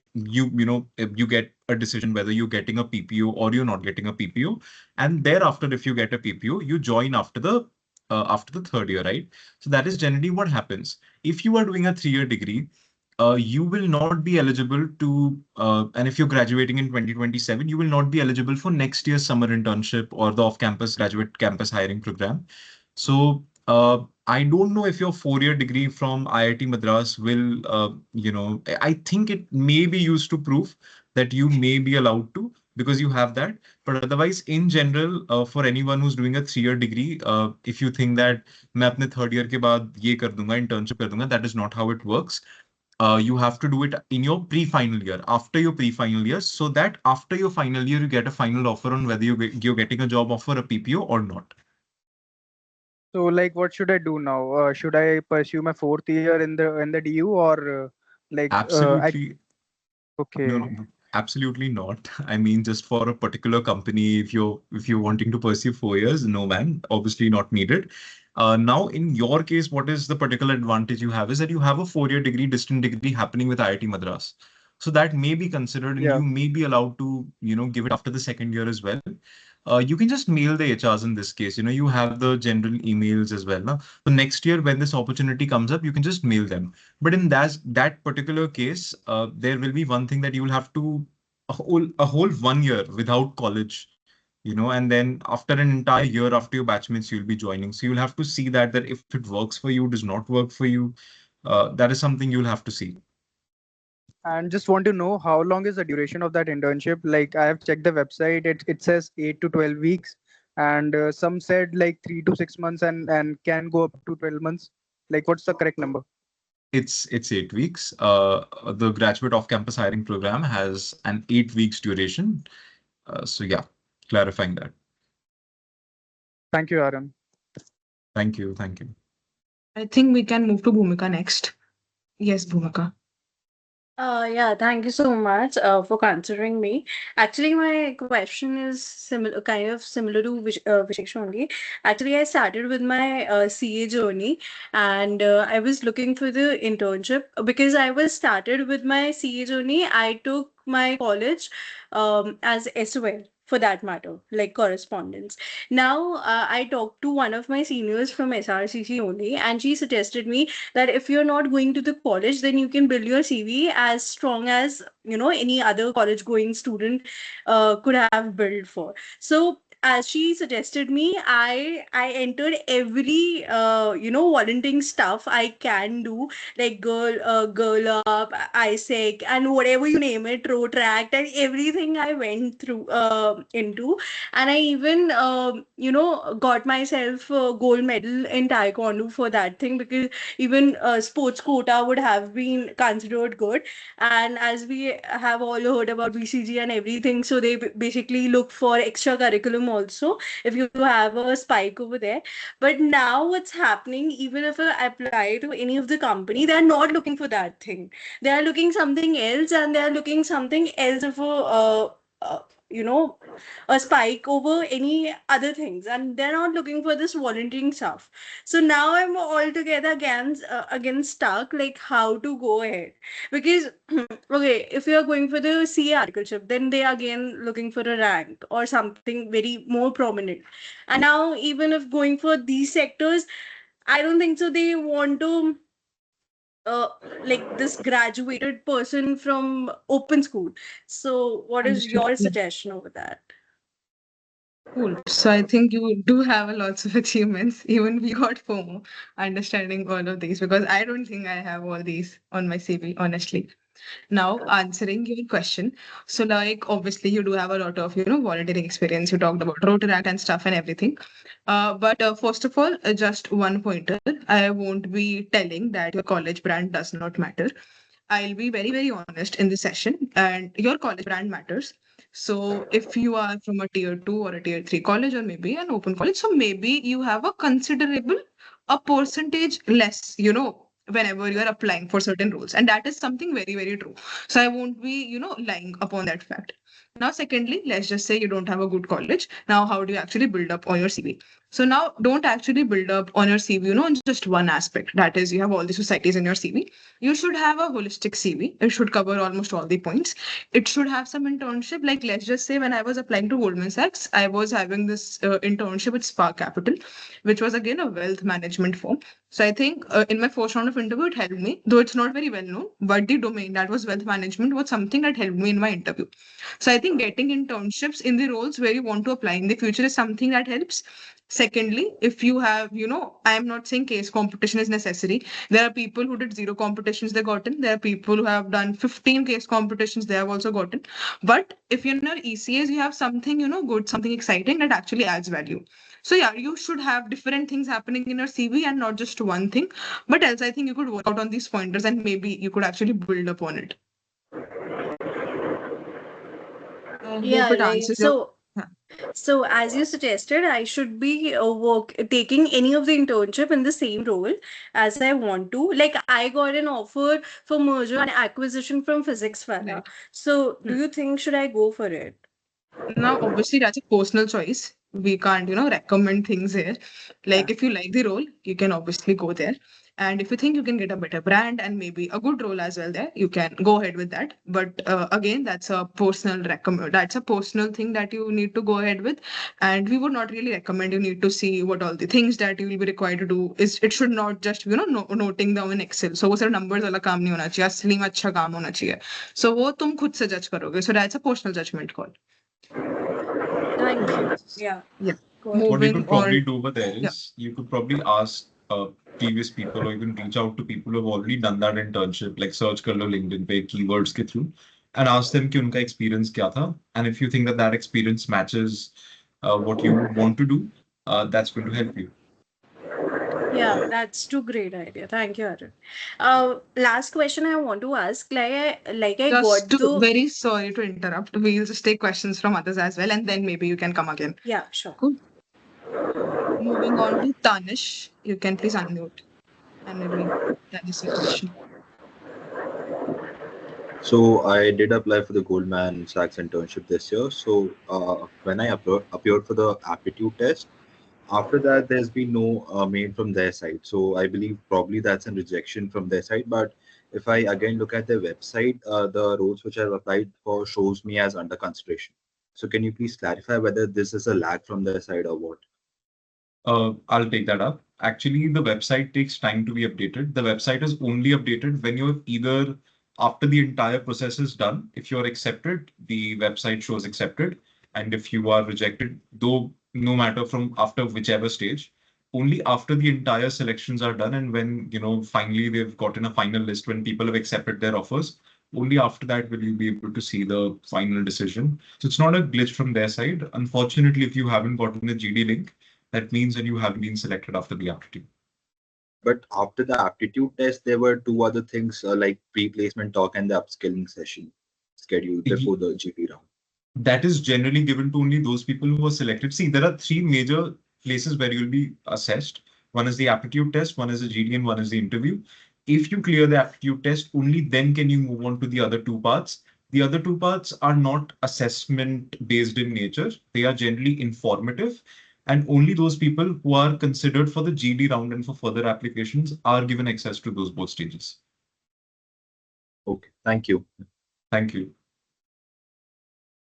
a decision whether you're getting a PPO or you're not getting a PPO. And thereafter, if you get a PPO, you join after the third year, right? So that is generally what happens. If you are doing a 3 year degree, you will not be eligible to, and if you're graduating in 2027, you will not be eligible for next year's summer internship or the off-campus graduate campus hiring program. So I don't know if your 4 year degree from IIT Madras will, I think it may be used to prove that you may be allowed to because you have that. But otherwise, in general, for anyone who's doing a 3 year degree, if you think that मैं अपने third year के बाद ये कर दूंगा internship कर दूंगा, that is not how it works. You have to do it in your pre-final year, after your pre-final year, so that after your final year, you get a final offer on whether you're getting a job offer, a PPO or not. So what should I do now? Should I pursue my fourth year in the DU or I Absolutely. No, okay. no, absolutely not. I mean, just for a particular company, if you're wanting to pursue 4 years, no, man, obviously not needed. Now, in your case, what is the particular advantage you have is that you have a 4 year degree, distant degree happening with IIT Madras. So that may be considered, and Yeah. you may be allowed to, give it after the second year as well. You can just mail the HRs in this case. You have the general emails as well. No? So next year, when this opportunity comes up, you can just mail them. But in that particular case, there will be one thing that you will have to a whole 1 year without college, and then after an entire year after your batchmates, you'll be joining. So you'll have to see that if it works for you, does not work for you. That is something you'll have to see. And just want to know how long is the duration of that internship? Like I have checked the website, it says 8 to 12 weeks, and some said like 3 to 6 months and can go up to 12 months. Like what's the correct number? It's 8 weeks. The graduate off-campus hiring program has an 8 weeks duration. So yeah, clarifying that. Thank you, Aaron. Thank you. Thank you. I think we can move to Bhumika next. Yes, Bhumika. Yeah, thank you so much for considering me. Actually, my question is similar, kind of similar to Vishesh only. Actually, I started with my CA journey, and I was looking for the internship because I was started with my CA journey. I took my college as SOL for that matter, like correspondence. Now, I talked to one of my seniors from SRCC only, and she suggested me that if you're not going to the college, then you can build your CV as strong as any other college going student could have built for. So as she suggested me, I entered every volunteering stuff I can do, like girl up, ISEC, and whatever you name it, Rotract, and everything I went through into. And I even got myself a gold medal in taekwondo for that thing, because even sports quota would have been considered good. And as we have all heard about BCG and everything, so they basically look for extra curriculum also if you have a spike over there. But now what's happening, even if I apply to any of the company, they're not looking for that thing. They are looking something else, and they are looking something else of uh, you know a spike over any other things, and they're not looking for this volunteering stuff. So now I'm altogether against stuck, like how to go ahead. Because okay, if you're going for the CA articleship, then they are again looking for a rank or something very more prominent. And now even if going for these sectors, I don't think so they want to uh, like this graduated person from open school. So what is Understood. your Yeah. suggestion over that? Cool. So I think you do have a lots of achievements. Even we got FOMO understanding all of these, because I don't think I have all these on my CV, honestly. Now, answering your question. So, like, obviously, you do have a lot of, volunteering experience. You talked about Rotaract and stuff and everything. But first of all, just one pointer. I won't be telling that your college brand does not matter. I'll be very, very honest in this session, and your college brand matters. So, if you are from a tier two or a tier three college, or maybe an open college, so maybe you have a considerable, a percentage less, whenever you are applying for certain roles. And that is something very, very true. So, I won't be, lying upon that fact. Now, secondly, let's just say you don't have a good college. Now, how do you actually build up on your CV? So now don't actually build up on your CV, on just one aspect. That is, you have all the societies in your CV. You should have a holistic CV. It should cover almost all the points. It should have some internship. Like, let's just say when I was applying to Goldman Sachs, I was having this internship with Spark Capital, which was again a wealth management firm. So I think in my first round of interview, it helped me, though it's not very well known, but the domain that was wealth management was something that helped me in my interview. So I think getting internships in the roles where you want to apply in the future is something that helps. Secondly, if you have, I'm not saying case competition is necessary. There are people who did zero competitions, they gotten. There are people who have done 15 case competitions, they have also gotten. But if you're in your ECAs, you have something, good, something exciting that actually adds value. So yeah, you should have different things happening in your CV and not just one thing. But else, I think you could work out on these pointers and maybe you could actually build upon it. I hope Yeah, it like answers your. so as you suggested, I should be taking any of the internship in the same role as I want to. Like I got an offer for merger and acquisition from Physics Fella. Right. So do you think should I go for it? Now, obviously, that's a personal choice. We can't, recommend things here. Like, Yeah. if you like the role, you can obviously go there. And if you think you can get a better brand and maybe a good role as well there, you can go ahead with that. But again, that's a personal recommend. That's a personal thing that you need to go ahead with. And we would not really recommend you need to see what all the things that you will be required to do. Is it should not just, noting down in Excel. So वो सिर्फ numbers वाला काम नहीं होना चाहिए, असली में अच्छा काम होना चाहिए. So वो तुम खुद से judge करोगे. So that's a personal judgment call. Thank you. Yeah. Yeah. Go ahead. What you Moving could probably on. do over there Yeah. is you could probably ask previous people, or you can reach out to people who have already done that internship, like search कर लो LinkedIn पे keywords के through, and ask them कि उनका experience क्या था, and if you think that that experience matches what you want to do, that's going to help you. Yeah, that's too great idea. Thank you, Arun. Last question I want to ask, like I Just got to, the very sorry to interrupt. We'll just take questions from others as well, and then maybe you can come again. yeah, sure. Cool. Moving on to Tanish, you can please unmute and maybe tell us your question. So I did apply for the Goldman Sachs internship this year. So when I appeared for the aptitude test, after that there's been no mail from their side. So I believe probably that's a rejection from their side. But if I again look at their website, the roles which I've applied for shows me as under consideration. So can you please clarify whether this is a lag from their side or what? I'll take that up. Actually, the website takes time to be updated. The website is only updated when you're either after the entire process is done. If you're accepted, the website shows accepted. And if you are rejected, though no matter from after whichever stage, only after the entire selections are done and when, finally they've gotten a final list, when people have accepted their offers, only after that will you be able to see the final decision. So it's not a glitch from their side. Unfortunately, if you haven't gotten the GD link, that means that you haven't been selected after the aptitude. But after the aptitude test, there were two other things like pre-placement talk and the upskilling session scheduled before the GP round. That is generally given to only those people who are selected. See, there are three major places where you'll be assessed. One is the aptitude test, one is the GD, and one is the interview. If you clear the aptitude test, only then can you move on to the other two parts. The other two parts are not assessment based in nature. They are generally informative. And only those people who are considered for the GD round and for further applications are given access to those both stages. Okay, thank you. Thank you.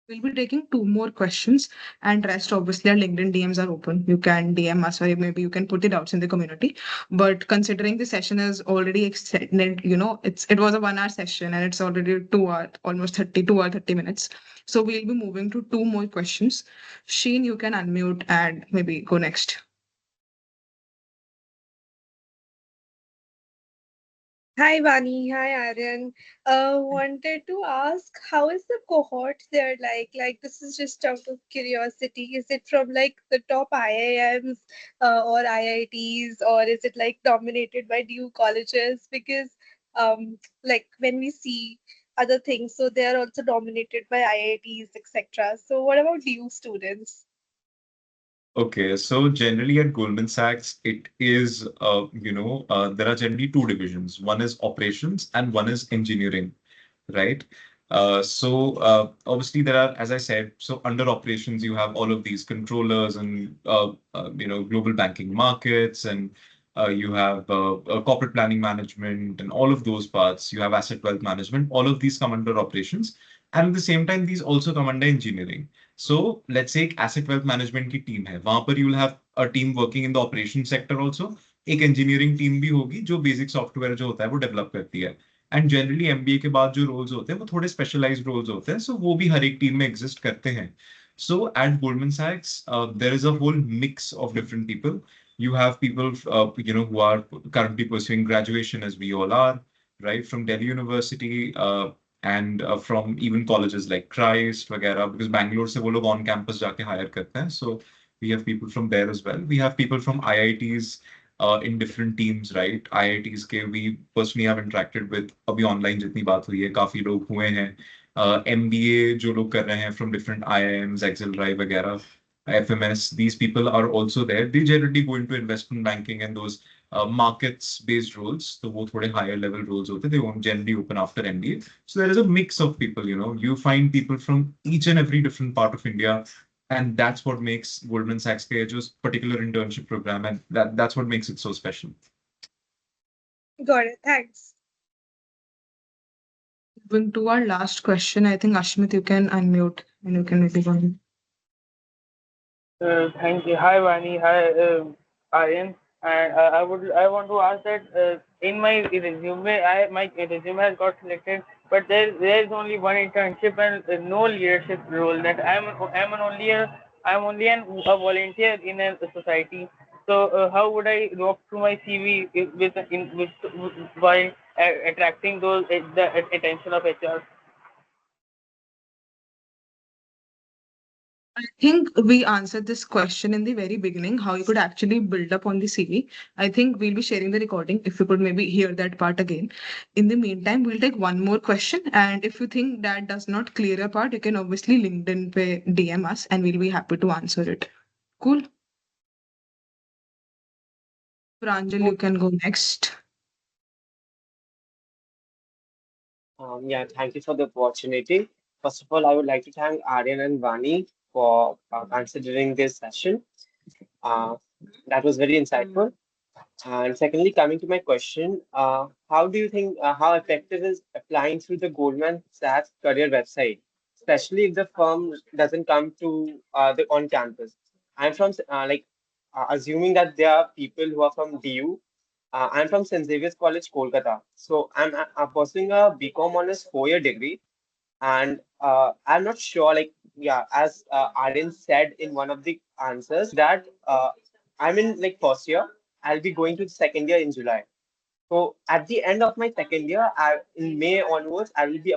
We'll be taking two more questions, and rest obviously our LinkedIn DMs are open. You can DM us, or maybe you can put the doubts in the community. But considering the session is already extended, it was a 1 hour session and it's already 2 hour, almost 32 or 30 minutes. So we'll be moving to two more questions. Sheen, you can unmute and maybe go next. Hi Vani, hi Aryan. Wanted to ask, how is the cohort there like? Like, this is just out of curiosity. Is it from like the top IIMs or IITs, or is it like dominated by new colleges? Because like when we see other things, so they are also dominated by IITs, etc. So what about you students? Okay, so generally at Goldman Sachs, it is, there are generally two divisions. One is operations and one is engineering, right? Obviously there are, as I said, so under operations, you have all of these controllers and, global banking markets, and you have corporate planning management and all of those parts. You have asset wealth management. All of these come under operations. And at the same time, these also come under engineering. So let's say asset wealth management की team है, वहां पर you will have a team working in the operation sector also. एक engineering team भी होगी जो basic software जो होता है वो develop करती है. एंड जनरली एमबीए के बाद जो रोल्स होते हैं वो थोड़े स्पेशलाइज्ड रोल्स होते हैं, सो वो भी हर एक टीम में एग्जिस्ट करते हैं. सो एट गोल्डमैन सैक्स there is a whole mix of different people. You have people, who are currently pursuing graduation, as we all are, right, from Delhi University, and from even colleges like Christ, वगैरह, because Bangalore से वो लोग on campus जाके hire करते हैं. So we have people from there as well. We have people from IITs in different teams, right? IITs के we personally have interacted with. अभी online जितनी बात हुई है, काफी लोग हुए हैं. MBA जो लोग कर रहे हैं from different IIMs, Excel Drive वगैरह, FMS, these people are also there. They generally go into investment banking and those markets-based roles. So वो थोड़े higher level roles होते हैं. They won't generally open after MBA. So there is a mix of people, You find people from each and every different part of India. And that's what makes Goldman Sachs के just particular internship program, and that's what makes it so special. Got it. Thanks. Moving to our last question, I think Ashmit, you can unmute and you can maybe go on. Thank you. Hi, Vani. Hi, Aryan. And I want to ask that in my resume, my resume has got selected, but there is only one internship and no leadership role. That I'm only a volunteer in a society. So how would I walk through my CV by attracting the attention of HR? I think we answered this question in the very beginning, how you could actually build up on the CV. I think we'll be sharing the recording if you could maybe hear that part again. In the meantime, we'll take one more question. And if you think that does not clear your part, you can obviously LinkedIn pe DM us and we'll be happy to answer it. Cool. Pranjal, you can go next. Yeah, thank you for the opportunity. First of all, I would like to thank Aryan and Vani for considering this session. Uh, that was very insightful. And secondly, coming to my question, how do you think how effective is applying through the Goldman Sachs career website, especially if the firm doesn't come to the on campus? I'm from assuming that there are people who are from DU. I'm from St. Xavier's College, Kolkata. So I'm pursuing a BCom honors 4-year degree, and I'm not sure, like, yeah, as Aryan said in one of the answers, that I'm in like first year. I'll be going to the second year in July. So at the end of my second year, in May onwards, I will be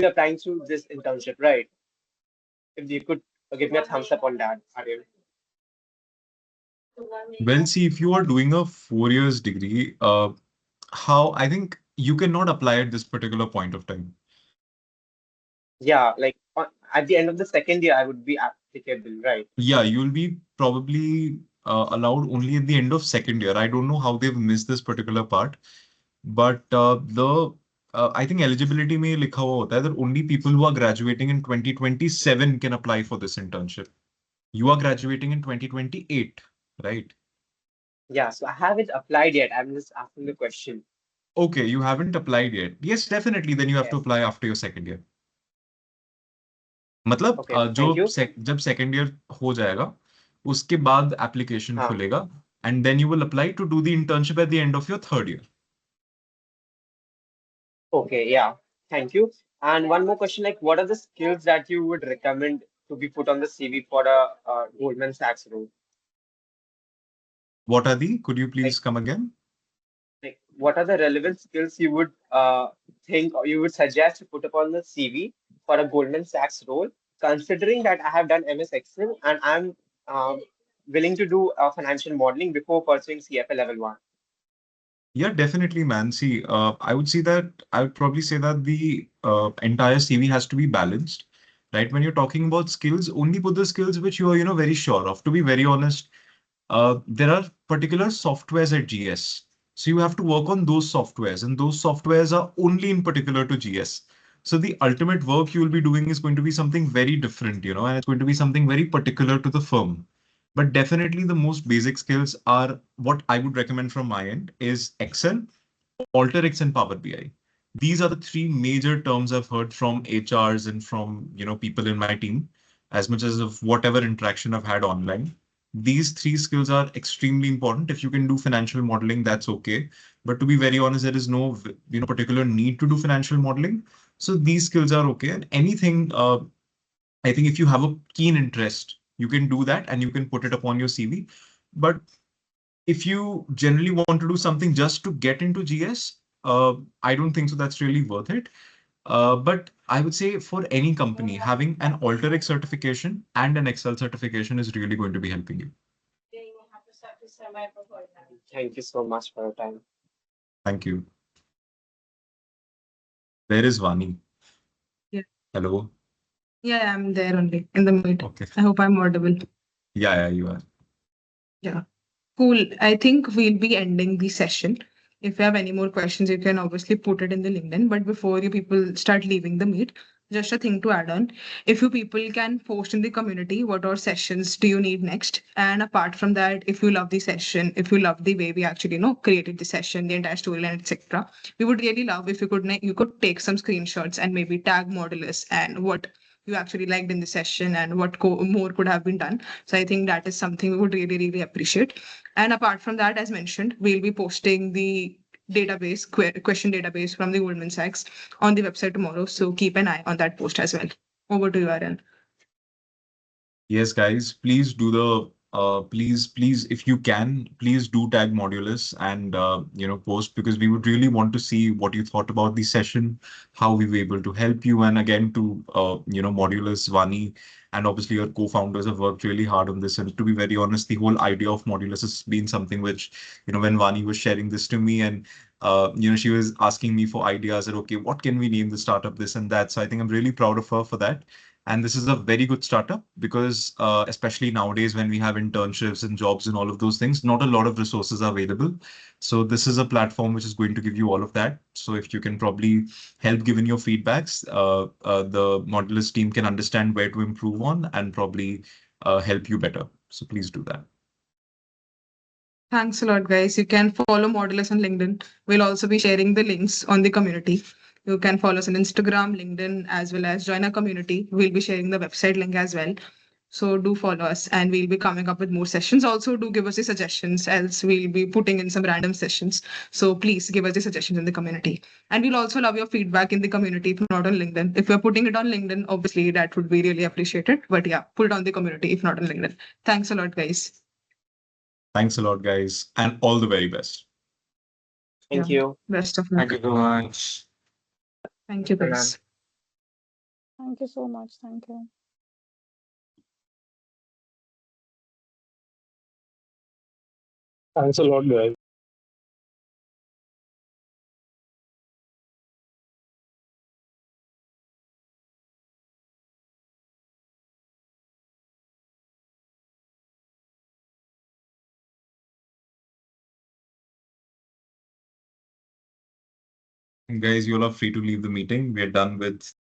applying to this internship, right? If you could give me a thumbs up on that, Aryan. Well, see, if you are doing a 4 years degree, how I think you cannot apply at this particular point of time. Yeah, like at the end of the second year, I would be applicable, right? Yeah, you'll be probably allowed only at the end of second year. I don't know how they've missed this particular part, but the I think eligibility में लिखा हुआ होता है that only people who are graduating in 2027 can apply for this internship. You are graduating in 2028, right? Yeah, so I haven't applied yet. I'm just asking the question. Okay, you haven't applied yet. Yes, definitely. Then you have to Yes. apply after your second year. मतलब Okay, जो thank you. जब second year हो जाएगा उसके बाद application हाँ. खुलेगा and then you will apply to do the internship at the end of your third year. Okay, yeah. Thank you. And one more question, like, what are the skills that you would recommend to be put on the CV for a Goldman Sachs role? What are the? Could you please Like, come again? like, what are the relevant skills you would think or you would suggest to put upon the CV for a Goldman Sachs role, considering that I have done MS Excel and I'm willing to do financial modeling before pursuing CFA level 1? Yeah, definitely, man. See, I would say that I would probably say that the entire CV has to be balanced, right? When you're talking about skills, only put the skills which you are, very sure of. To be very honest, there are particular softwares at GS. So you have to work on those softwares, and those softwares are only in particular to GS. So the ultimate work you will be doing is going to be something very different, and it's going to be something very particular to the firm. But definitely the most basic skills are what I would recommend from my end is Excel, AlterX, and Power BI. These are the three major terms I've heard from HRs and from people in my team, as much as of whatever interaction I've had online. These three skills are extremely important. If you can do financial modeling, that's okay. But to be very honest, there is no particular need to do financial modeling. So these skills are okay. And anything, I think if you have a keen interest, you can do that and you can put it upon your CV. But if you generally want to do something just to get into GS, I don't think so that's really worth it. But I would say for any company, having an AlterX certification and an Excel certification is really going to be helping you. Thank you so much for your time. Thank you. Where is Vani? Yeah. Hello. Yeah, I'm there only in the meet. Okay. I hope I'm audible. Yeah, you are. Yeah. Cool. I think we'll be ending the session. If you have any more questions, you can obviously put it in the LinkedIn. But before you people start leaving the meet, just a thing to add on. If you people can post in the community what all sessions do you need next. And apart from that, if you love the session, if you love the way we actually created the session, the entire storyline, etc., we would really love if you could take some screenshots and maybe tag Modulus and what you actually liked in the session and what more could have been done. So I think that is something we would really, really appreciate. And apart from that, as mentioned, we'll be posting the database, question database from the Goldman Sachs on the website tomorrow. So keep an eye on that post as well. Over to you, Aryan. Yes, guys, please do the please, if you can, please do tag Modulus and post, because we would really want to see what you thought about the session, how we were able to help you, and again to Modulus, Vani, and obviously your co-founders have worked really hard on this. And to be very honest, the whole idea of Modulus has been something which, when Vani was sharing this to me, and she was asking me for ideas that, okay, what can we name the startup, this and that. So I think I'm really proud of her for that. And this is a very good startup because, especially nowadays when we have internships and jobs and all of those things, not a lot of resources are available. So this is a platform which is going to give you all of that. So if you can probably help given your feedbacks, the Modulus team can understand where to improve on and probably help you better. So please do that. Thanks a lot, guys. You can follow Modulus on LinkedIn. We'll also be sharing the links on the community. You can follow us on Instagram, LinkedIn, as well as join our community. We'll be sharing the website link as well. So do follow us, and we'll be coming up with more sessions. Also, do give us the suggestions, else we'll be putting in some random sessions. So please give us the suggestions in the community. And we'll also love your feedback in the community, if not on LinkedIn. If you're putting it on LinkedIn, obviously that would be really appreciated. But yeah, put it on the community, if not on LinkedIn. Thanks a lot, guys. Thanks a lot, guys, and all the very best. Thank Yeah. you. Best of Thank luck. you so much. Thank you, Thank you, ma'am. guys. Thank you so much. Thank you. Thanks a lot, guys. Guys, you all are free to leave the meeting. We are done with